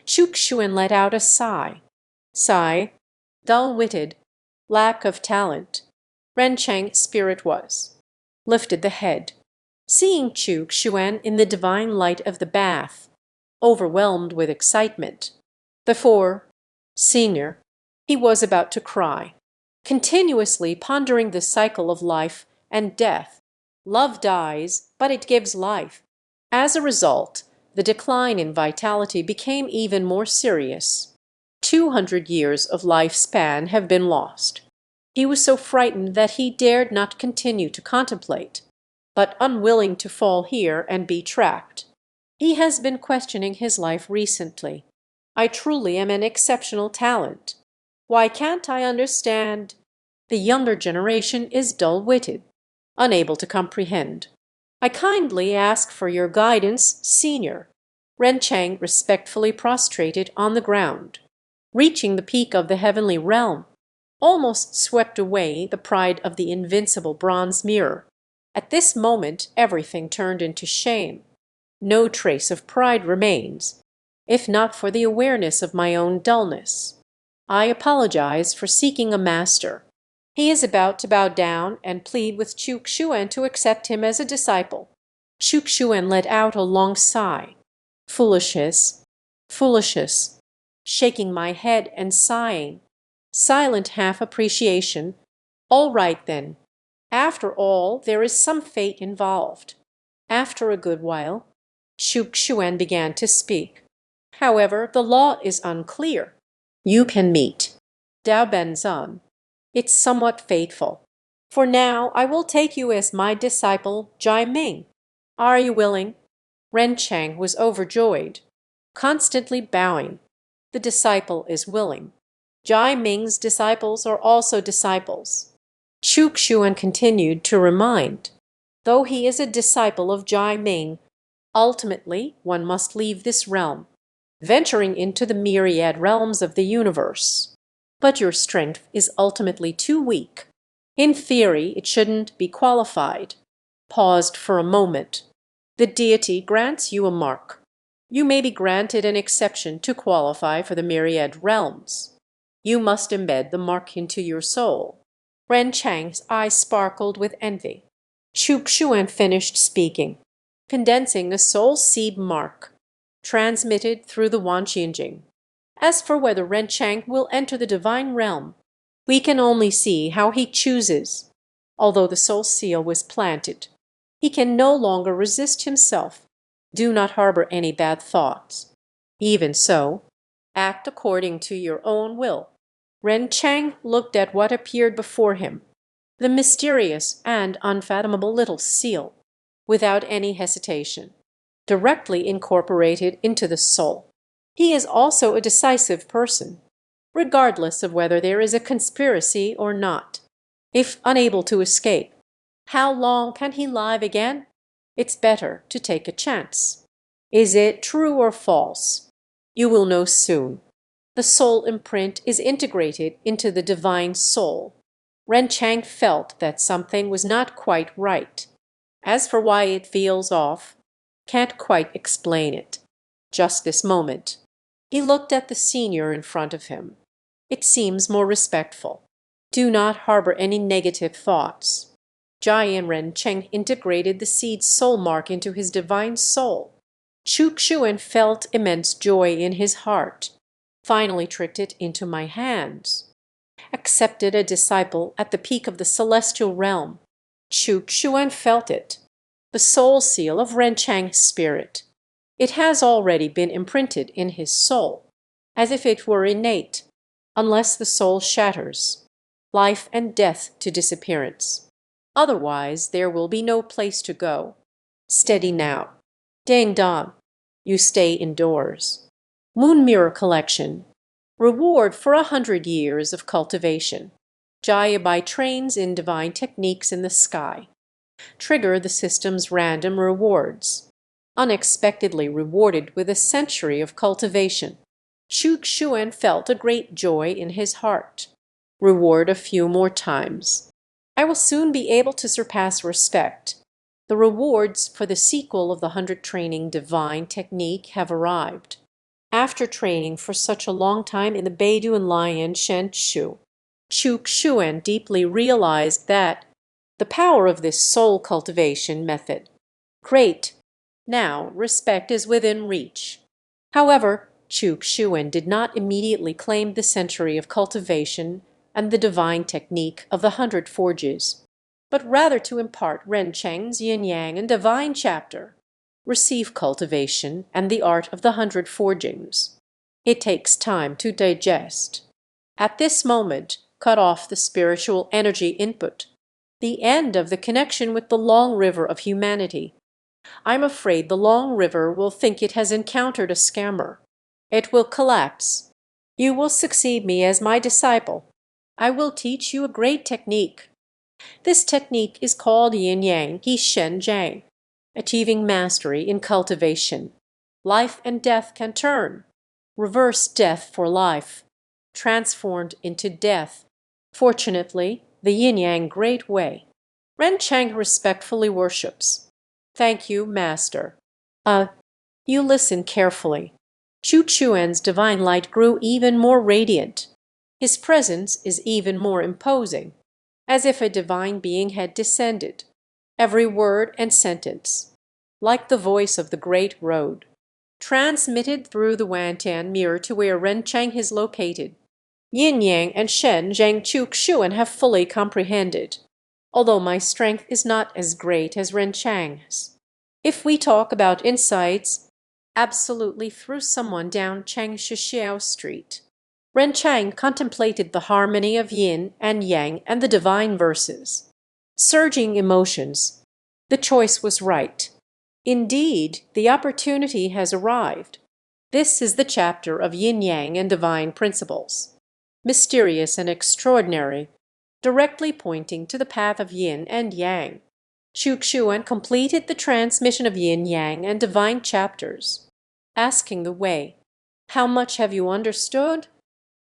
Chukshuan let out a sigh. Sigh, dull-witted, lack of talent. Ren Chang's spirit was. Lifted the head, seeing Chukshuan in the divine light of the bath, overwhelmed with excitement. Before, senior, he was about to cry, continuously pondering the cycle of life and death. Love dies, but it gives life. As a result, the decline in vitality became even more serious. 200 years of lifespan have been lost. He was so frightened that he dared not continue to contemplate, but unwilling to fall here and be trapped. He has been questioning his life recently. I truly am an exceptional talent. Why can't I understand? The younger generation is dull-witted, unable to comprehend. I kindly ask for your guidance, senior. Ren Chang respectfully prostrated on the ground. Reaching the peak of the heavenly realm, almost swept away the pride of the invincible bronze mirror. At this moment everything turned into shame. No trace of pride remains, if not for the awareness of my own dullness. I apologize for seeking a master. He is about to bow down and plead with Chukshuan to accept him as a disciple. Chukshuan let out a long sigh. Foolishness, foolishness, shaking my head and sighing. Silent half-appreciation. All right then. After all, there is some fate involved. After a good while, Chukshuan began to speak. However, the law is unclear. You can meet Dao Benzan. It's somewhat fateful. For now, I will take you as my disciple, Jai Ming. Are you willing? Ren Chang was overjoyed, constantly bowing. The disciple is willing. Jai Ming's disciples are also disciples. Chukshuan continued to remind, though he is a disciple of Jai Ming, ultimately one must leave this realm, venturing into the myriad realms of the universe. But your strength is ultimately too weak. In theory, it shouldn't be qualified. Paused for a moment. The deity grants you a mark. You may be granted an exception to qualify for the myriad realms. You must embed the mark into your soul. Ren Chang's eyes sparkled with envy. Chukshuan finished speaking, condensing a soul seed mark, transmitted through the Wanqinjing. As for whether Ren Chang will enter the divine realm, We can only see how he chooses. Although the soul seal was planted, he can no longer resist himself. Do not harbor any bad thoughts. Even so, act according to your own will. Ren Chang looked at what appeared before him, the mysterious and unfathomable little seal, without any hesitation, directly incorporated into the soul. He is also a decisive person, regardless of whether there is a conspiracy or not. If unable to escape, how long can he live again? It's better to take a chance. Is it true or false? You will know soon. The soul imprint is integrated into the divine soul. Ren Chang felt that something was not quite right. As for why it feels off, can't quite explain it. Just this moment. He looked at the senior in front of him. It seems more respectful. Do not harbor any negative thoughts. Jian Ren Cheng integrated the seed soul mark into his divine soul. Chu Xuan felt immense joy in his heart. Finally tricked it into my hands. Accepted a disciple at the peak of the celestial realm. Chu Xuan felt it. The soul seal of Ren Chang's spirit. It has already been imprinted in his soul, as if it were innate, unless the soul shatters. Life and death to disappearance. Otherwise, there will be no place to go. Steady now. Dang Don, you stay indoors. Moon Mirror Collection. Reward for 100 years of cultivation. Jaya trains in divine techniques in the sky. Trigger the system's random rewards. Unexpectedly rewarded with a century of cultivation. Chu Xuan felt a great joy in his heart. Reward a few more times. I will soon be able to surpass respect. The rewards for the sequel of the 100 training divine technique have arrived. After training for such a long time in the Beidou and Lian Shen Shu, Chu Xuan deeply realized that the power of this soul cultivation method. Great. Now respect is within reach. However, Chu Xuan did not immediately claim the century of cultivation and the divine technique of the 100 forges, but rather to impart Ren Cheng's yin yang and divine chapter, receive cultivation and the art of the 100 forgings. It takes time to digest. At this moment, cut off the spiritual energy input, the end of the connection with the long river of humanity. I'm afraid the long river will think it has encountered a scammer. It will collapse. You will succeed me as my disciple. I will teach you a great technique. This technique is called Yin Yang He Shen Zhang, achieving mastery in cultivation. Life and death can turn. Reverse death for life. Transformed into death. Fortunately, the Yin Yang Great Way. Ren Chang respectfully worships. Thank you, Master. You listen carefully. Chu Chuan's divine light grew even more radiant. His presence is even more imposing, as if a divine being had descended. Every word and sentence, like the voice of the great road, transmitted through the Wantian mirror to where Ren Chang is located. Yin Yang and Shen Zhang Chu Xuan have fully comprehended, although my strength is not as great as Ren Chang's. If we talk about insights, absolutely threw someone down Chang Shixiao Street. Ren Chang contemplated the harmony of yin and yang and the divine verses. Surging emotions. The choice was right. Indeed, the opportunity has arrived. This is the chapter of yin yang and divine principles. Mysterious and extraordinary, directly pointing to the path of yin and yang. Chu Xuan completed the transmission of yin yang and divine chapters. Asking the way, "How much have you understood?"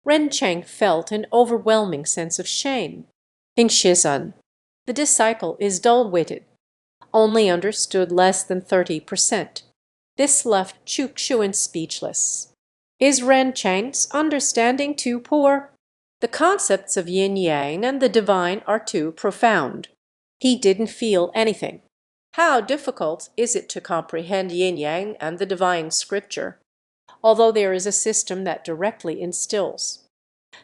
Ren Cheng felt an overwhelming sense of shame. In Shizun, the disciple is dull-witted, only understood less than 30%. This left Chu Xuan speechless. Is Ren Cheng's understanding too poor? The concepts of yin-yang and the divine are too profound. He didn't feel anything. How difficult is it to comprehend yin-yang and the divine scripture, although there is a system that directly instills.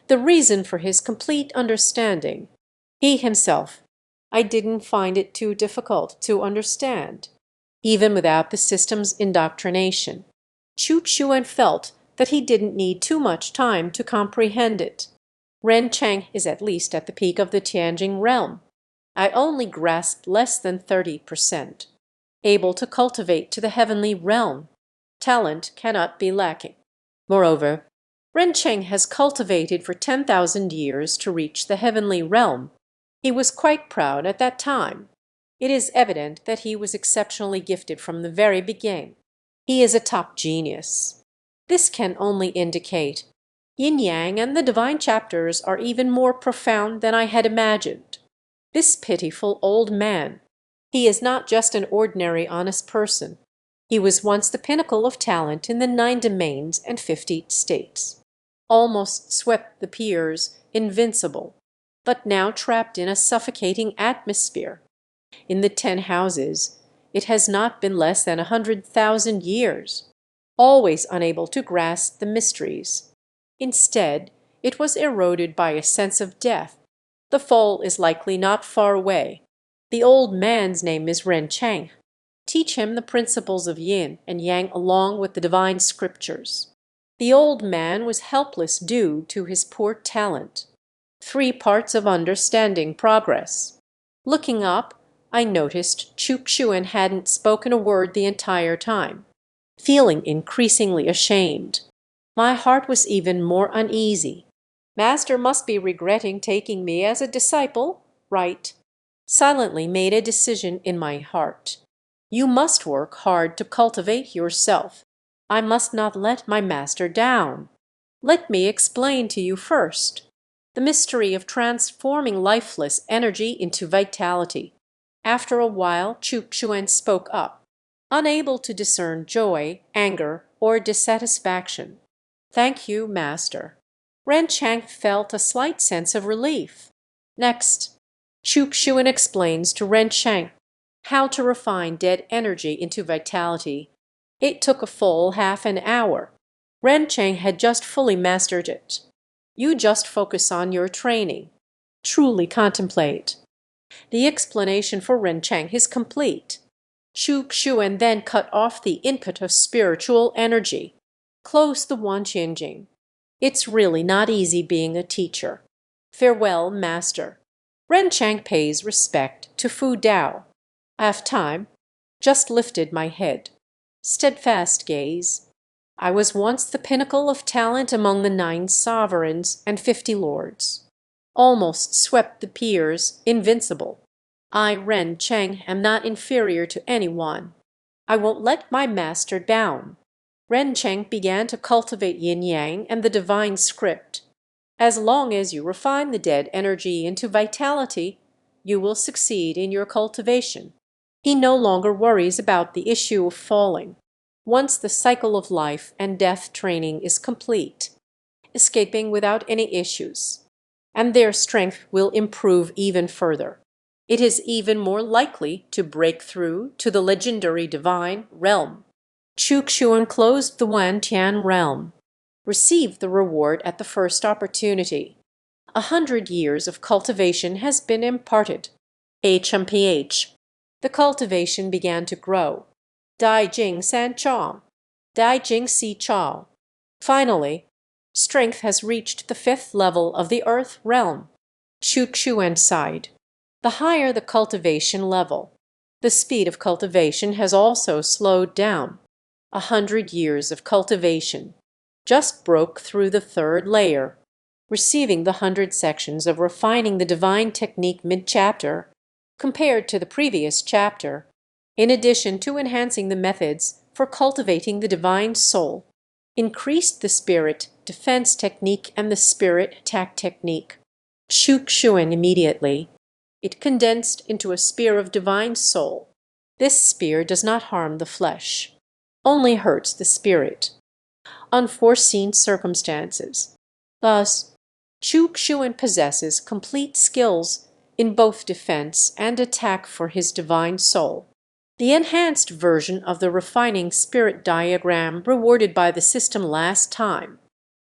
The reason for his complete understanding. He himself, I didn't find it too difficult to understand, even without the system's indoctrination. Chu Chuan felt that he didn't need too much time to comprehend it. Ren Cheng is at least at the peak of the Tianjing realm. I only grasped less than 30%. Able to cultivate to the heavenly realm. Talent cannot be lacking. Moreover, Ren Cheng has cultivated for 10,000 years to reach the heavenly realm. He was quite proud at that time. It is evident that he was exceptionally gifted from the very beginning. He is a top genius. This can only indicate yin yang and the divine chapters are even more profound than I had imagined. This pitiful old man. He is not just an ordinary honest person. He was once the pinnacle of talent in the 9 domains and 50 states. Almost swept the peers, invincible, but now trapped in a suffocating atmosphere. In the 10 houses, it has not been less than 100,000 years, always unable to grasp the mysteries. Instead, it was eroded by a sense of death. The fall is likely not far away. The old man's name is Ren Cheng. Teach him the principles of yin and yang along with the divine scriptures. The old man was helpless due to his poor talent. 3 parts of understanding progress. Looking up, I noticed Chu Xuan hadn't spoken a word the entire time. Feeling increasingly ashamed. My heart was even more uneasy. Master must be regretting taking me as a disciple, right? Silently made a decision in my heart. You must work hard to cultivate yourself. I must not let my master down. Let me explain to you first the mystery of transforming lifeless energy into vitality. After a while, Chu Xuan spoke up, unable to discern joy, anger, or dissatisfaction. Thank you, master. Ren Cheng felt a slight sense of relief. Next, Chu Xuan explains to Ren Cheng how to refine dead energy into vitality. It took a full half an hour. Ren Cheng had just fully mastered it. You just focus on your training. Truly contemplate. The explanation for Ren Cheng is complete. Chu Xuan then cut off the input of spiritual energy. Close the Wan Jinjing. It's really not easy being a teacher. Farewell, master. Ren Cheng pays respect to Fu Dao. I have time. Just lifted my head. Steadfast gaze. I was once the pinnacle of talent among the 9 sovereigns and 50 lords. Almost swept the peers, invincible. I, Ren Cheng, am not inferior to any one. I won't let my master down. Ren Cheng began to cultivate yin-yang and the divine script. As long as you refine the dead energy into vitality, you will succeed in your cultivation. He no longer worries about the issue of falling. Once the cycle of life and death training is complete, escaping without any issues, and their strength will improve even further. It is even more likely to break through to the legendary divine realm. Chu Xuan closed the Wan Tian realm, received the reward at the first opportunity. 100 years of cultivation has been imparted. HMPH. The cultivation began to grow. Dai Jing San Chong. Dai Jing Si Chao. Finally, strength has reached the 5th level of the earth realm. Chu Xuan sighed. The higher the cultivation level, the speed of cultivation has also slowed down. 100 years of cultivation just broke through the 3rd layer, receiving the 100 sections of refining the divine technique mid-chapter, compared to the previous chapter, in addition to enhancing the methods for cultivating the divine soul, increased the spirit defense technique and the spirit attack technique. Chu Xuan immediately. It condensed into a spear of divine soul. This spear does not harm the flesh, only hurts the spirit. Unforeseen circumstances. Thus, Chu Xuan possesses complete skills in both defense and attack for his divine soul. The enhanced version of the refining spirit diagram rewarded by the system last time.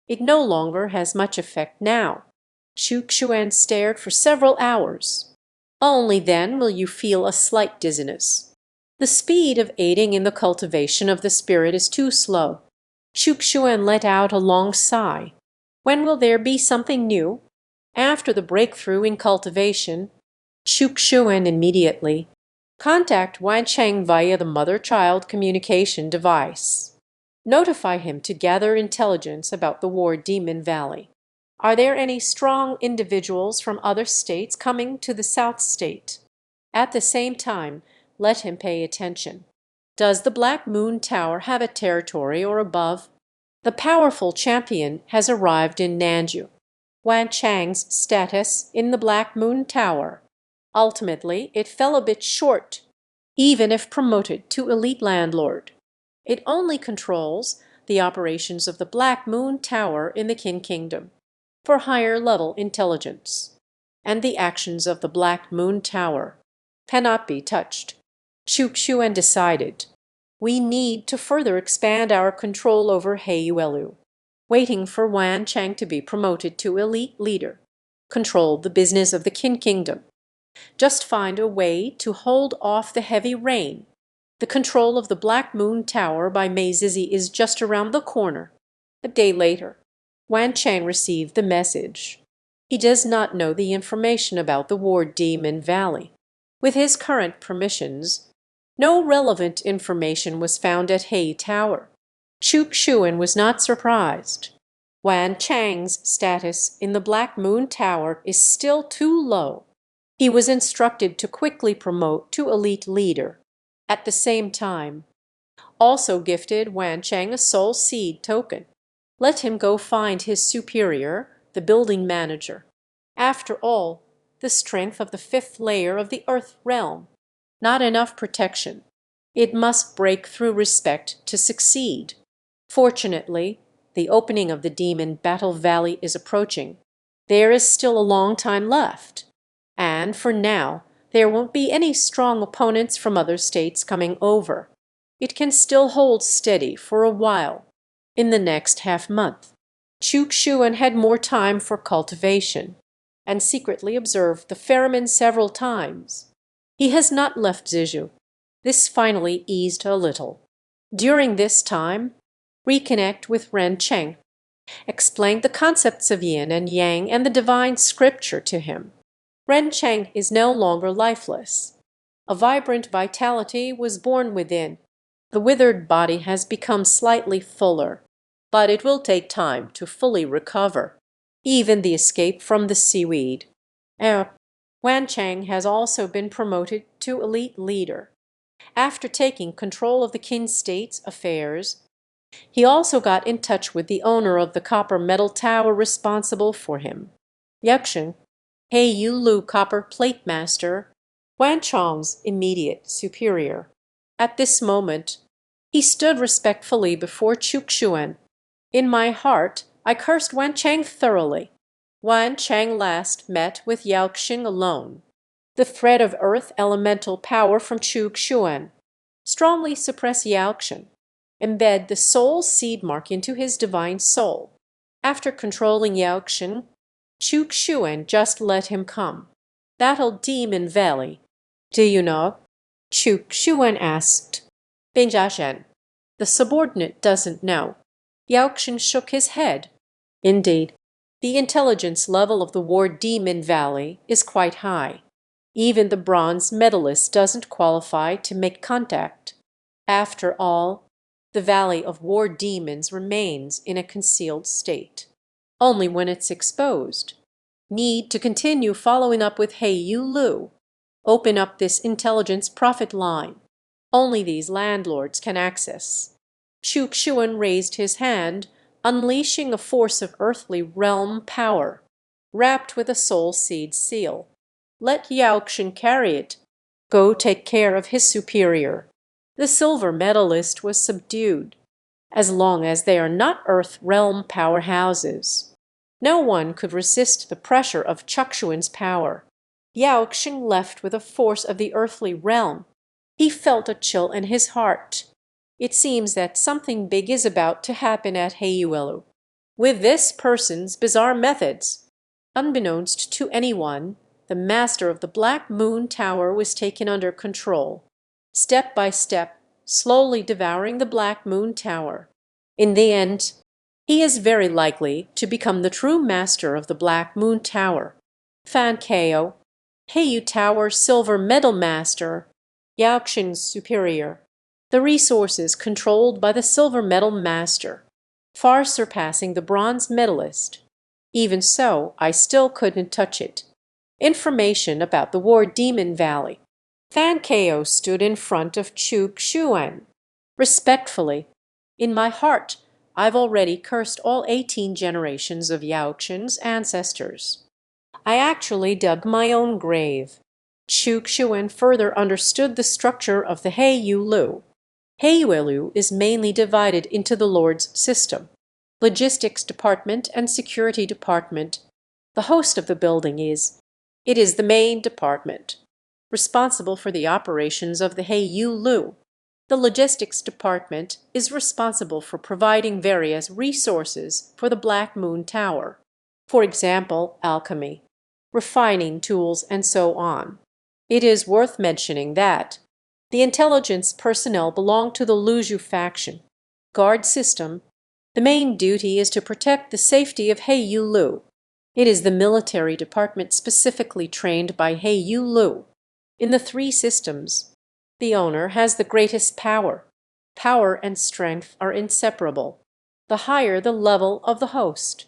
It no longer has much effect now. Chuk-Shuan stared for several hours. Only then will you feel a slight dizziness. The speed of aiding in the cultivation of the spirit is too slow. Chuk-Shuan let out a long sigh. When will there be something new? After the breakthrough in cultivation, Chuk-Shuan immediately contact Wancheng via the mother-child communication device. Notify him to gather intelligence about the War Demon Valley. Are there any strong individuals from other states coming to the South State? At the same time, let him pay attention. Does the Black Moon Tower have a territory or above? The powerful champion has arrived in Nanju. Wancheng's status in the Black Moon Tower. Ultimately, it fell a bit short, even if promoted to elite landlord. It only controls the operations of the Black Moon Tower in the Qin Kingdom for higher level intelligence, and the actions of the Black Moon Tower cannot be touched. Chuk-Shuan decided, we need to further expand our control over Heiyuelu. Waiting for Wan Chang to be promoted to elite leader. Control the business of the Qin Kingdom. Just find a way to hold off the heavy rain. The control of the Black Moon Tower by Mei Zizi is just around the corner. A day later, Wan Chang received the message. He does not know the information about the War Demon Valley. With his current permissions, no relevant information was found at Hei Tower. Chuk-Shuan was not surprised. Wan Chang's status in the Black Moon Tower is still too low. He was instructed to quickly promote to elite leader. At the same time, also gifted Wan Chang a soul seed token. Let him go find his superior, the building manager. After all, the strength of the fifth layer of the Earth realm. Not enough protection. It must break through respect to succeed. Fortunately, the opening of the Demon Battle Valley is approaching. There is still a long time left. And for now, there won't be any strong opponents from other states coming over. It can still hold steady for a while. In the next half-month, Chuk-Shuan had more time for cultivation, and secretly observed the ferryman several times. He has not left Zizhu. This finally eased a little. During this time, reconnect with Ren Cheng. Explain the concepts of yin and yang and the divine scripture to him. Ren Cheng is no longer lifeless. A vibrant vitality was born within. The withered body has become slightly fuller, but it will take time to fully recover. Even the escape from the seaweed. Wan Cheng has also been promoted to elite leader. After taking control of the Qin state's affairs, he also got in touch with the owner of the copper metal tower responsible for him. Yakshin, Heiyuelu copper plate master, Wan Chong's immediate superior. At this moment, he stood respectfully before Chuk-Shuan. In my heart, I cursed Wan Chang thoroughly. Wan Chang last met with Yaoxing alone. The thread of earth elemental power from Chuk-Shuan. Strongly suppress Yaoxing. Embed the soul seed mark into his divine soul. After controlling Yaoxing, Chuk-Shuan just let him come. Battle Demon Valley. Do you know? Chuk-Shuan asked. Binjashen. The subordinate doesn't know. Yaoxing shook his head. Indeed, the intelligence level of the War Demon Valley is quite high. Even the bronze medalist doesn't qualify to make contact. After all, the Valley of War Demons remains in a concealed state. Only when it's exposed. Need to continue following up with Heiyuelu. Open up this intelligence profit line. Only these landlords can access. Chuk-Shuan raised his hand, unleashing a force of earthly realm power, wrapped with a soul seed seal. Let Yaoxing carry it. Go take care of his superior. The silver medalist was subdued. As long as they are not earth realm powerhouses, no one could resist the pressure of Chuk-Shuan's power. Yaoxing left with a force of the earthly realm. He felt a chill in his heart. It seems that something big is about to happen at Heiyuelu. With this person's bizarre methods, unbeknownst to anyone, the master of the Black Moon Tower was taken under control, step by step, slowly devouring the Black Moon Tower. In the end, he is very likely to become the true master of the Black Moon Tower. Fan Kao, Heiyu Tower Silver Medal Master, Yaoxing's superior. The resources controlled by the Silver Medal Master, far surpassing the bronze medalist. Even so, I still couldn't touch it. Information about the War Demon Valley. Fan Kao stood in front of Chu Xuan. Respectfully, in my heart, I've already cursed all 18 generations of Yaoxin's ancestors. I actually dug my own grave. Chu Xuan further understood the structure of the Heiyu Lu. Heiyu Lu is mainly divided into the Lord's system, Logistics Department and Security Department. The host of the building it is the main department, responsible for the operations of the Heiyu Lu. The Logistics Department is responsible for providing various resources for the Black Moon Tower, for example, alchemy, refining tools, and so on. It is worth mentioning that the intelligence personnel belong to the Luzhu faction. Guard system. The main duty is to protect the safety of Heiyu Lu. It is the military department specifically trained by Heiyu Lu. In the three systems, the owner has the greatest power. Power and strength are inseparable. The higher the level of the host,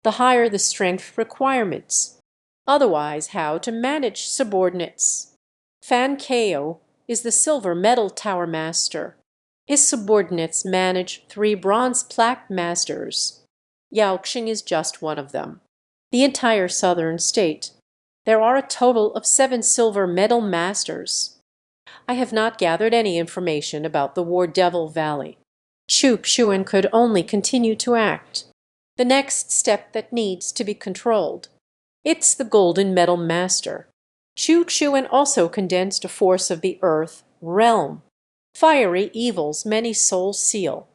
the higher the strength requirements. Otherwise, how to manage subordinates? Fan Kao is the Silver Medal Tower Master. His subordinates manage 3 bronze plaque masters. Yaoxing is just one of them. The entire southern state. There are a total of 7 silver medal masters. I have not gathered any information about the War Devil Valley. Chu Xuan could only continue to act. The next step that needs to be controlled. It's the Golden Medal Master. Chu Xuan also condensed a force of the Earth realm. Fiery evil's many soul seal.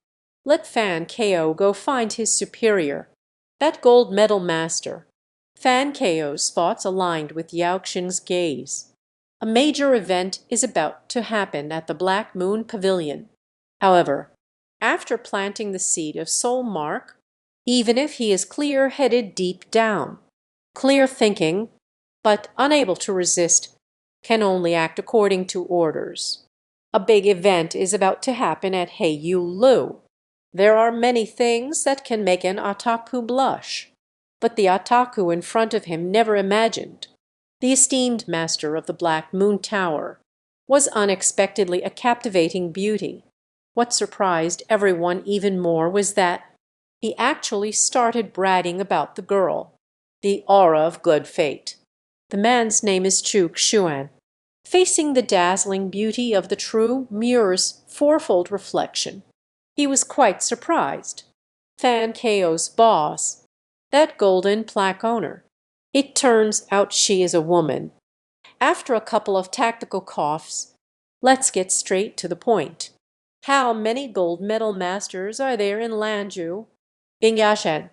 Let Fan Kao go find his superior, that Gold Medal Master. Fan Kao's thoughts aligned with Yaoxing's gaze. A major event is about to happen at the Black Moon Pavilion. However, after planting the seed of soul mark, even if he is clear-headed deep down, clear thinking, but unable to resist, can only act according to orders. A big event is about to happen at Heiyu Lu. There are many things that can make an otaku blush, but the otaku in front of him never imagined. The esteemed master of the Black Moon Tower was unexpectedly a captivating beauty. What surprised everyone even more was that he actually started bragging about the girl, the aura of good fate. The man's name is Chu Xuan. Facing the dazzling beauty of the true mirror's fourfold reflection, he was quite surprised. Fan Kao's boss, that golden plaque owner. It turns out she is a woman. After a couple of tactical coughs, let's get straight to the point. How many gold medal masters are there in Lanzhou? Bingyashan.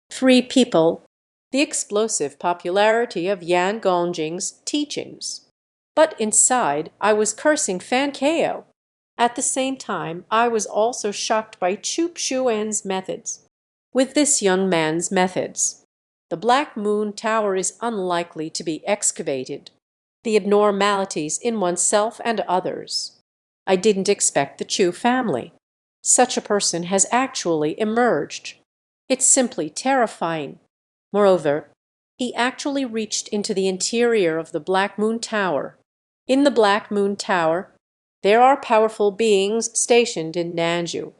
3 people. The explosive popularity of Yan Gongjing's teachings. But inside, I was cursing Fan Kao. At the same time, I was also shocked by Chu Xuan's methods. With this young man's methods, the Black Moon Tower is unlikely to be excavated. The abnormalities in oneself and others. I didn't expect the Chu family. Such a person has actually emerged. It's simply terrifying. Moreover, he actually reached into the interior of the Black Moon Tower. In the Black Moon Tower, there are powerful beings stationed in Nanzhou.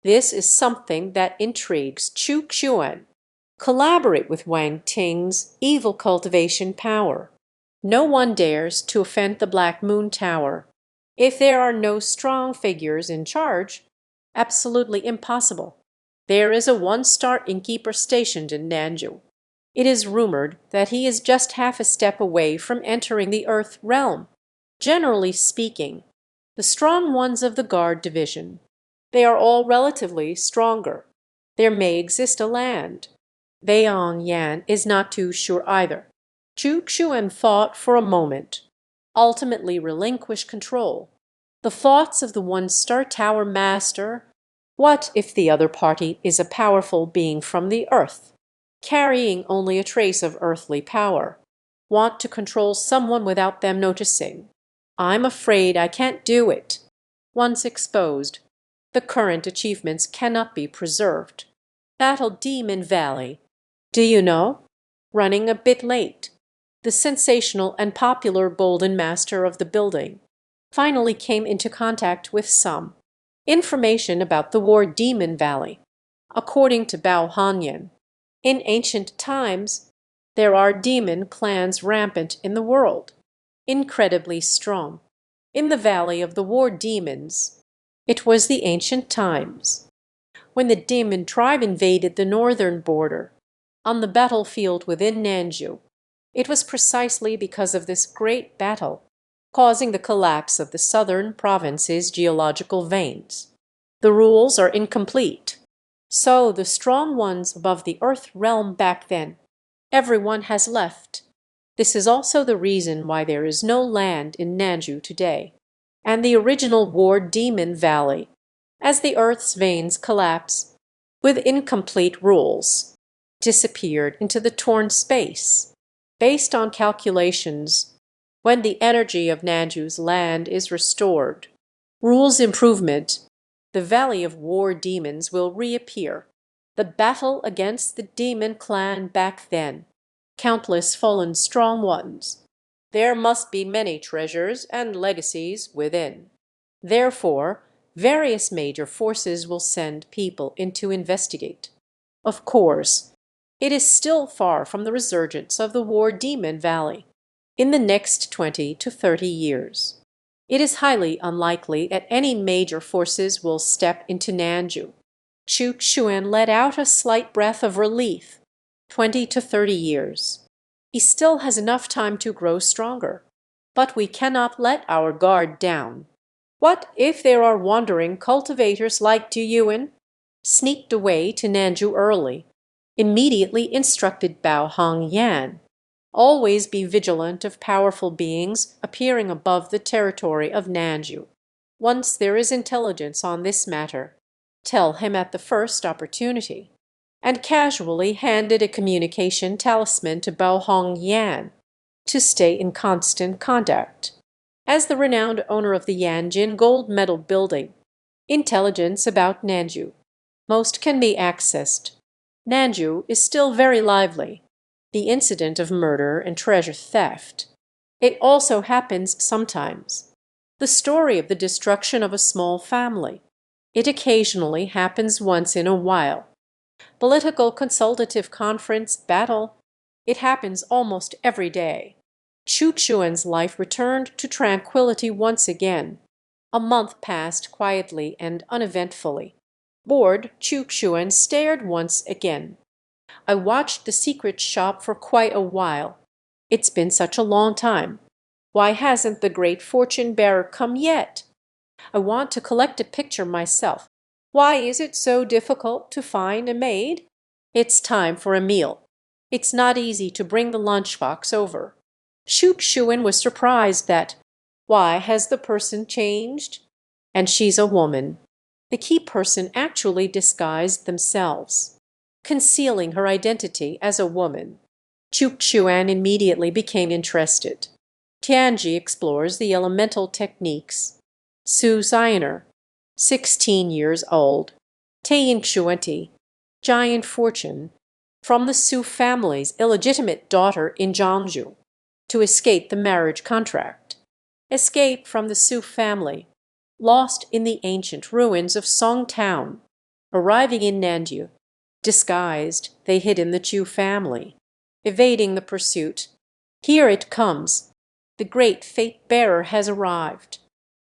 This is something that intrigues Chu Xuan. Collaborate with Wang Ting's evil cultivation power. No one dares to offend the Black Moon Tower. If there are no strong figures in charge, absolutely impossible. There is a 1-star innkeeper stationed in Nanzhou. It is rumored that he is just half a step away from entering the Earth realm. Generally speaking, the strong ones of the guard division, they are all relatively stronger. There may exist a land. Weiyang Yan is not too sure either. Chu Xuan thought for a moment, ultimately relinquished control. The thoughts of the one-star tower master. What if the other party is a powerful being from the earth, carrying only a trace of earthly power, want to control someone without them noticing? I'm afraid I can't do it. Once exposed, the current achievements cannot be preserved. Battle Demon Valley. Do you know? Running a bit late. The sensational and popular Bolden master of the building finally came into contact with some information about the War Demon Valley. According to Bao Hanyan, in ancient times, there are demon clans rampant in the world, incredibly strong. In the Valley of the War Demons, it was the ancient times, when the demon tribe invaded the northern border, on the battlefield within Nanju. It was precisely because of this great battle, causing the collapse of the southern province's geological veins. The rules are incomplete. So the strong ones above the earth realm back then, everyone has left. This is also the reason why there is no land in Nanju today, and the original War Demon Valley, as the earth's veins collapse, with incomplete rules, disappeared into the torn space. Based on calculations, when the energy of Nanju's land is restored, rules improvement, the Valley of War Demons will reappear. The battle against the demon clan back then, countless fallen strong ones. There must be many treasures and legacies within. Therefore, various major forces will send people in to investigate. Of course, it is still far from the resurgence of the War Demon Valley in the next 20 to 30 years. It is highly unlikely that any major forces will step into Nanju. Chu Xuan let out a slight breath of relief. 20 to 30 years. He still has enough time to grow stronger. But we cannot let our guard down. What if there are wandering cultivators like Duyuan? Sneaked away to Nanju early. Immediately instructed Bao Hong Yan. Always be vigilant of powerful beings appearing above the territory of Nanju. Once there is intelligence on this matter, tell him at the first opportunity, and casually handed a communication talisman to Bao Hong Yan to stay in constant contact. As the renowned owner of the Yanjin Gold Medal Building, intelligence about Nanju most can be accessed. Nanju is still very lively. The incident of murder and treasure theft. It also happens sometimes. The story of the destruction of a small family. It occasionally happens once in a while. Political consultative conference battle. It happens almost every day. Chu Xuan's life returned to tranquility once again. A month passed quietly and uneventfully. Bored, Chu Xuan stared once again. I watched the secret shop for quite a while. It's been such a long time. Why hasn't the great fortune bearer come yet? I want to collect a picture myself. Why is it so difficult to find a maid? It's time for a meal. It's not easy to bring the lunchbox over. Chu Xuan was surprised that, why has the person changed? And she's a woman. The key person actually disguised themselves, concealing her identity as a woman. Chu Xuan immediately became interested. Tianji explores the elemental techniques. Su Ziner, 16 years old. Taiying Xuanti, giant fortune, from the Su family's illegitimate daughter in Jiangsu, to escape the marriage contract. Escape from the Su family, lost in the ancient ruins of Song Town. Arriving in Nanju, disguised, they hid in the Chu family, evading the pursuit. Here it comes. The great fate-bearer has arrived.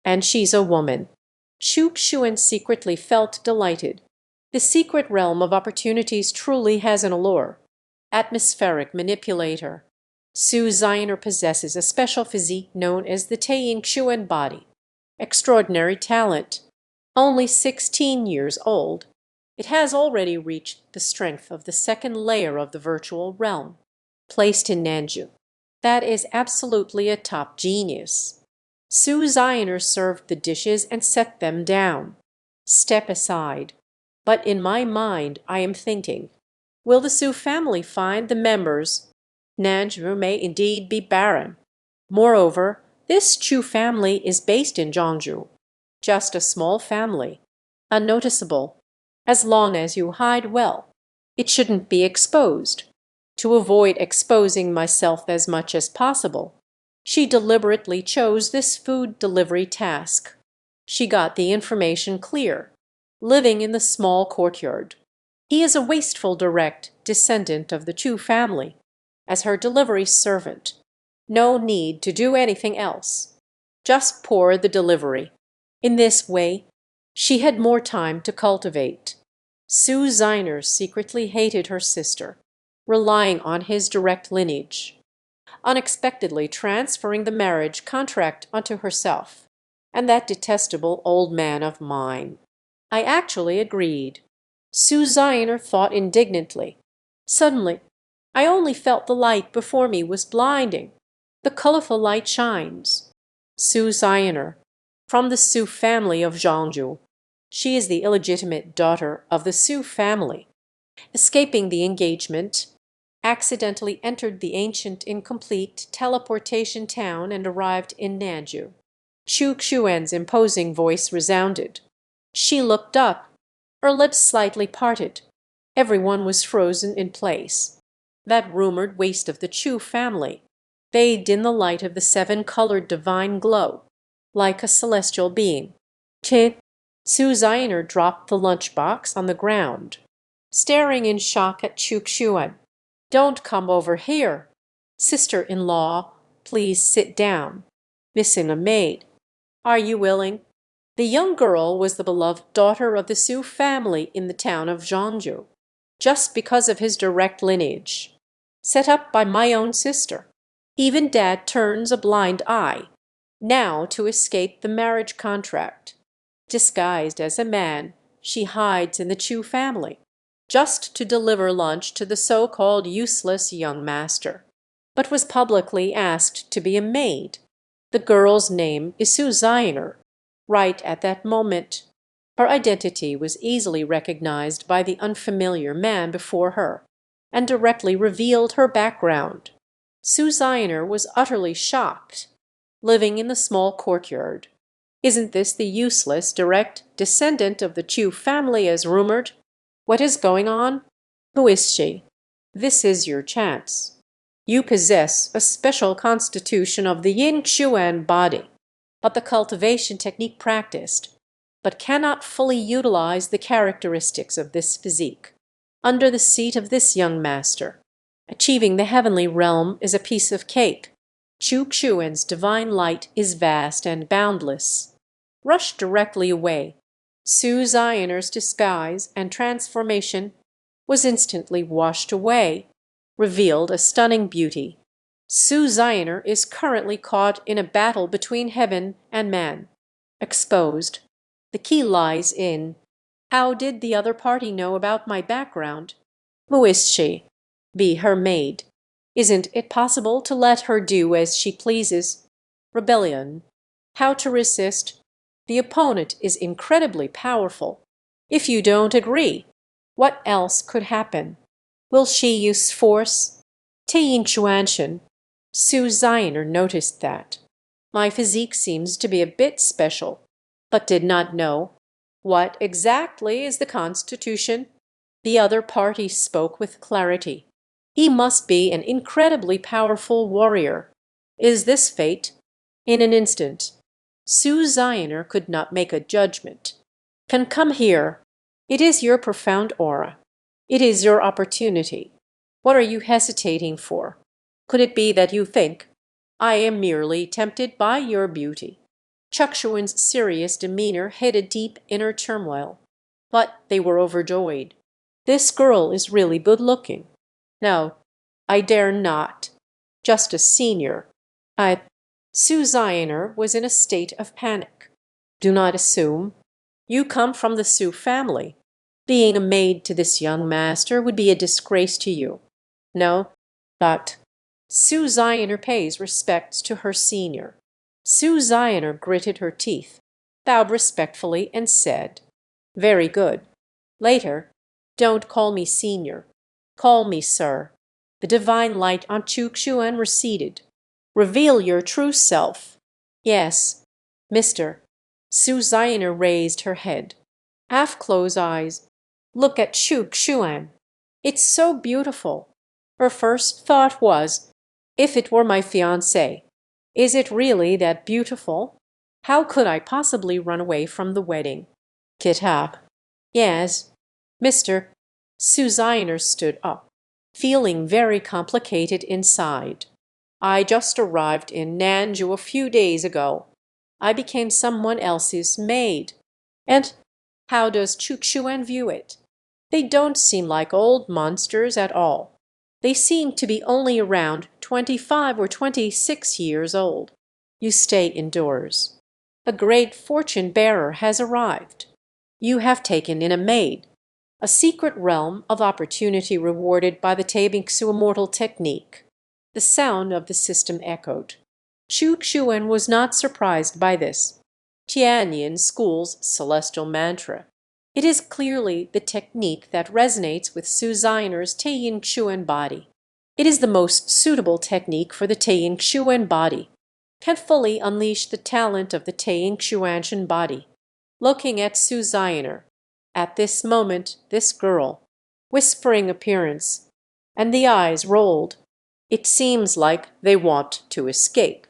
And she's a woman. Chu Xuan secretly felt delighted. The secret realm of opportunities truly has an allure. Atmospheric manipulator. Su Ziner possesses a special physique known as the Taiying Xuan body. Extraordinary talent. Only 16 years old. It has already reached the strength of the second layer of the virtual realm, placed in Nanju. That is absolutely a top genius. Sue Zioner served the dishes and set them down. Step aside. But in my mind I am thinking, will the Sue family find the members? Nanju may indeed be barren. Moreover, this Chu family is based in Zhangzhou. Just a small family, unnoticeable. As long as you hide well, it shouldn't be exposed. To avoid exposing myself as much as possible, she deliberately chose this food delivery task. She got the information clear. Living in the small courtyard. He is a wasteful direct descendant of the Chu family, as her delivery servant. No need to do anything else. Just pour the delivery. In this way, she had more time to cultivate. Sue Ziner secretly hated her sister, relying on his direct lineage, unexpectedly transferring the marriage contract onto herself, and that detestable old man of mine. I actually agreed. Sue Ziner thought indignantly. Suddenly, I only felt the light before me was blinding. The colorful light shines. Sue Ziner, from the Sue family of Zhangzhou. She is the illegitimate daughter of the Sue family. Escaping the engagement, accidentally entered the ancient incomplete teleportation town and arrived in Nanju. Chu Xuan's imposing voice resounded. She looked up, her lips slightly parted. Everyone was frozen in place. That rumored waste of the Chu family, bathed in the light of the seven-colored divine glow, like a celestial being. Che. Su Ziner dropped the lunchbox on the ground, staring in shock at Chu Xuan. Don't come over here. Sister-in-law, please sit down. Missing a maid. Are you willing? The young girl was the beloved daughter of the Su family in the town of Zhangzhou, just because of his direct lineage. Set up by my own sister. Even dad turns a blind eye. Now to escape the marriage contract. Disguised as a man, she hides in the Chu family, just to deliver lunch to the so-called useless young master, but was publicly asked to be a maid. The girl's name is Su Ziner. Right at that moment, her identity was easily recognized by the unfamiliar man before her, and directly revealed her background. Su Ziner was utterly shocked. Living in the small courtyard. Isn't this the useless direct descendant of the Chu family as rumored? What is going on? Who is she? This is your chance. You possess a special constitution of the yin xuan body, but the cultivation technique practiced, but cannot fully utilize the characteristics of this physique. Under the seat of this young master, achieving the heavenly realm is a piece of cake. Chu Xuan's divine light is vast and boundless. Rush directly away. Su Zioner's disguise and transformation was instantly washed away, revealed a stunning beauty. Su Zioner is currently caught in a battle between heaven and man. Exposed. The key lies in, how did the other party know about my background? Who is she? Be her maid. Isn't it possible to let her do as she pleases? Rebellion. How to resist? The opponent is incredibly powerful. If you don't agree, what else could happen? Will she use force? Teyin Chuanshan. Su Zioner noticed that. My physique seems to be a bit special, but did not know. What exactly is the constitution? The other party spoke with clarity. He must be an incredibly powerful warrior. Is this fate? In an instant, Su Zioner could not make a judgment. Can come here. It is your profound aura. It is your opportunity. What are you hesitating for? Could it be that you think, I am merely tempted by your beauty? Chukshuan's serious demeanor hid a deep inner turmoil. But they were overjoyed. This girl is really good-looking. No, I dare not. Just a senior. Su Zioner was in a state of panic. Do not assume. You come from the Su family. Being a maid to this young master would be a disgrace to you. No, but Sue Zioner pays respects to her senior. Sue Zioner gritted her teeth, bowed respectfully, and said, "Very good. Later, don't call me senior. Call me sir." The divine light on Chukchuan receded. "Reveal your true self." "Yes, Mr." Sue Zioner raised her head. Half-closed eyes. "Look at Chukchuan. It's so beautiful." Her first thought was, if it were my fiancé, is it really that beautiful? How could I possibly run away from the wedding? Kitab. Yes, Mr. Susanner stood up, feeling very complicated inside. "I just arrived in Nanju a few days ago. I became someone else's maid. And how does Chukchuan view it? They don't seem like old monsters at all. They seem to be only around 25 or 26 years old. You stay indoors. A great fortune-bearer has arrived. You have taken in a maid, a secret realm of opportunity rewarded by the Taibingsu Immortal technique." The sound of the system echoed. Chukchuan was not surprised by this. Tianyin school's celestial mantra. It is clearly the technique that resonates with Su Zioner's Taiying body. It is the most suitable technique for the Taiying body, can fully unleash the talent of the Taiying body. Looking at Su Zioner, at this moment, this girl, whispering appearance, and the eyes rolled. It seems like they want to escape.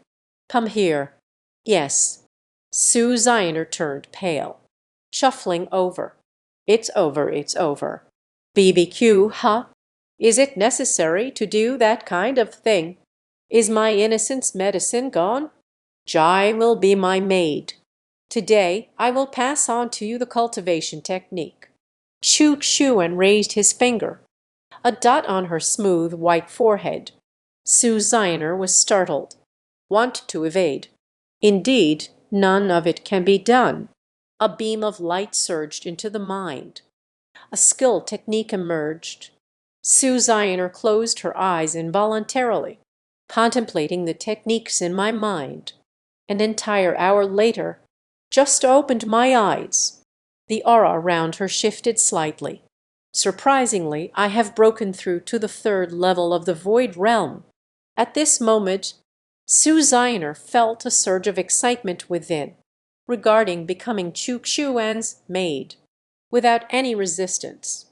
"Come here." "Yes." Su Zioner turned pale, shuffling over. "It's over, it's over." "BBQ, huh? Is it necessary to do that kind of thing? Is my innocence medicine gone? Jai will be my maid. Today I will pass on to you the cultivation technique." Chukchuan raised his finger, a dot on her smooth white forehead. Su Zioner was startled, want to evade. Indeed, none of it can be done. A beam of light surged into the mind. A skilled technique emerged. Su Zioner closed her eyes involuntarily, contemplating the techniques in my mind. An entire hour later, just opened my eyes. The aura around her shifted slightly. Surprisingly, I have broken through to the third level of the void realm. At this moment, Su Zioner felt a surge of excitement within, regarding becoming Chukchuan's maid, without any resistance.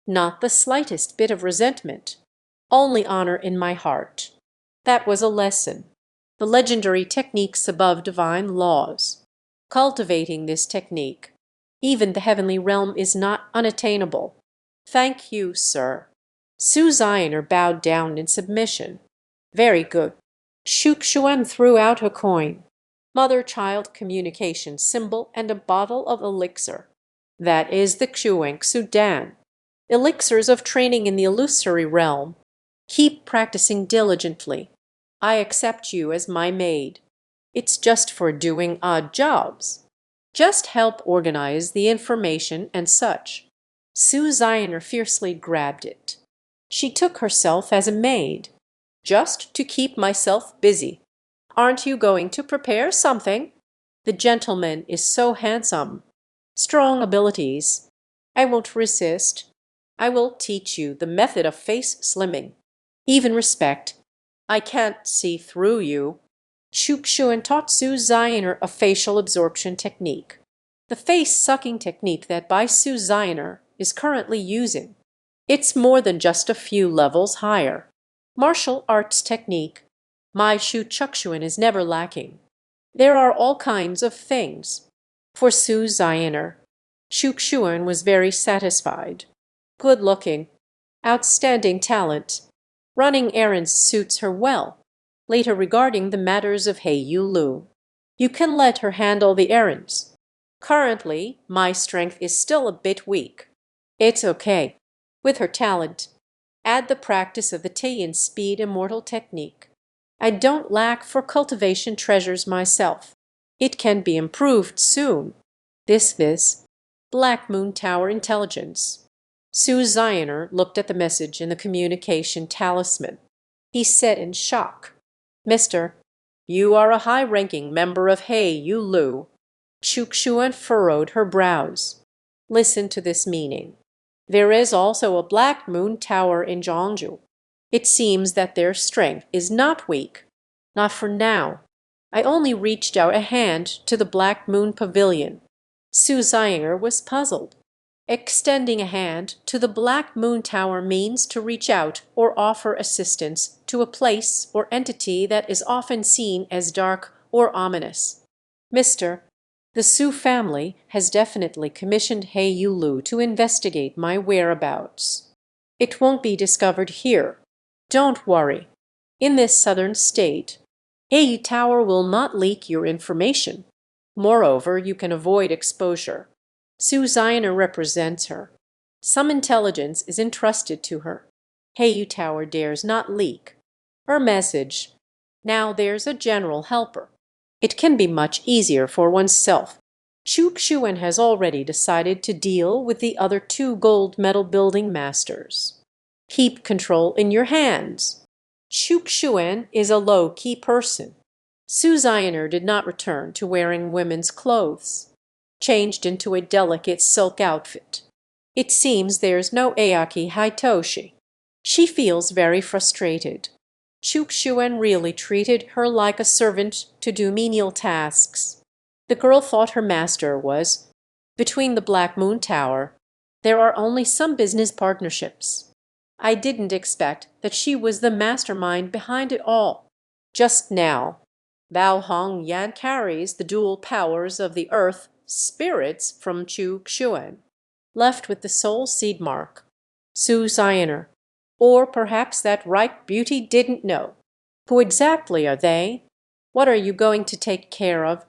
Not the slightest bit of resentment, only honor in my heart. That was a lesson. The legendary techniques above divine laws. Cultivating this technique, even the heavenly realm is not unattainable. Thank you, sir. Su Zioner bowed down in submission. Very good. Chukchuan threw out a coin. Mother-child communication symbol and a bottle of elixir. That is the Xuang Sudan. Elixirs of training in the illusory realm. Keep practicing diligently. I accept you as my maid. It's just for doing odd jobs. Just help organize the information and such. Su Zioner fiercely grabbed it. She took herself as a maid. Just to keep myself busy. Aren't you going to prepare something? The gentleman is so handsome. Strong abilities. I won't resist. I will teach you the method of face slimming. Even respect. I can't see through you. Chukchuan taught Su Zioner a facial absorption technique. The face-sucking technique that Bai Su Zioner is currently using. It's more than just a few levels higher. Martial arts technique. My Shu Chukchuan is never lacking. There are all kinds of things. For Su Zioner, Chukchuan was very satisfied. Good looking. Outstanding talent. Running errands suits her well. Later regarding the matters of Heiyu Lu. You can let her handle the errands. Currently, my strength is still a bit weak. It's okay. With her talent, add the practice of the Taiyin speed immortal technique. I don't lack for cultivation treasures myself. It can be improved soon. This. Black Moon Tower Intelligence. Sue Zioner looked at the message in the communication talisman. He said in shock, "Mister, you are a high-ranking member of Hey You Lu." Chukchuan furrowed her brows. "Listen to this meaning. There is also a Black Moon Tower in Jeonju. It seems that their strength is not weak. Not for now. I only reached out a hand to the Black Moon Pavilion." Sue Zioner was puzzled. Extending a hand to the Black Moon Tower means to reach out or offer assistance to a place or entity that is often seen as dark or ominous. "Mister, the Sue family has definitely commissioned Hey Yulu to investigate my whereabouts. It won't be discovered here. Don't worry. In this southern state, Hey Tower will not leak your information. Moreover, you can avoid exposure. Sue Zioner represents her. Some intelligence is entrusted to her. Hey Tower dares not leak. Her message. Now there's a general helper. It can be much easier for oneself. Chukchuan has already decided to deal with the other two gold medal building masters. Keep control in your hands. Chukchuan is a low-key person. Sue Zioner did not return to wearing women's clothes. Changed into a delicate silk outfit. It seems there's no Aoki Haitoshi. She feels very frustrated. Chukchuan really treated her like a servant to do menial tasks. The girl thought her master was. Between the Black Moon Tower, there are only some business partnerships. I didn't expect that she was the mastermind behind it all. Just now, Bao Hong Yan carries the dual powers of the earth spirits from Chukchuan, left with the soul seed mark. Sue Zioner. Or perhaps that ripe beauty didn't know. Who exactly are they? What are you going to take care of?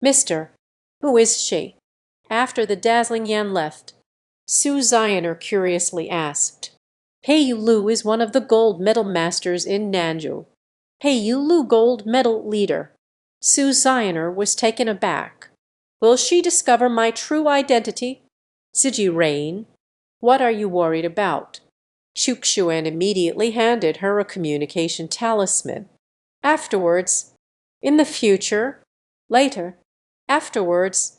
Mister, who is she? After the dazzling Yan left, Sue Zioner curiously asked. Pei Lu is one of the gold medal masters in Nanju. Pei Lu gold medal leader. Sue Zioner was taken aback. Will she discover my true identity? Siji Rain, what are you worried about? Chukchuan immediately handed her a communication talisman. Afterwards, in the future, later, afterwards,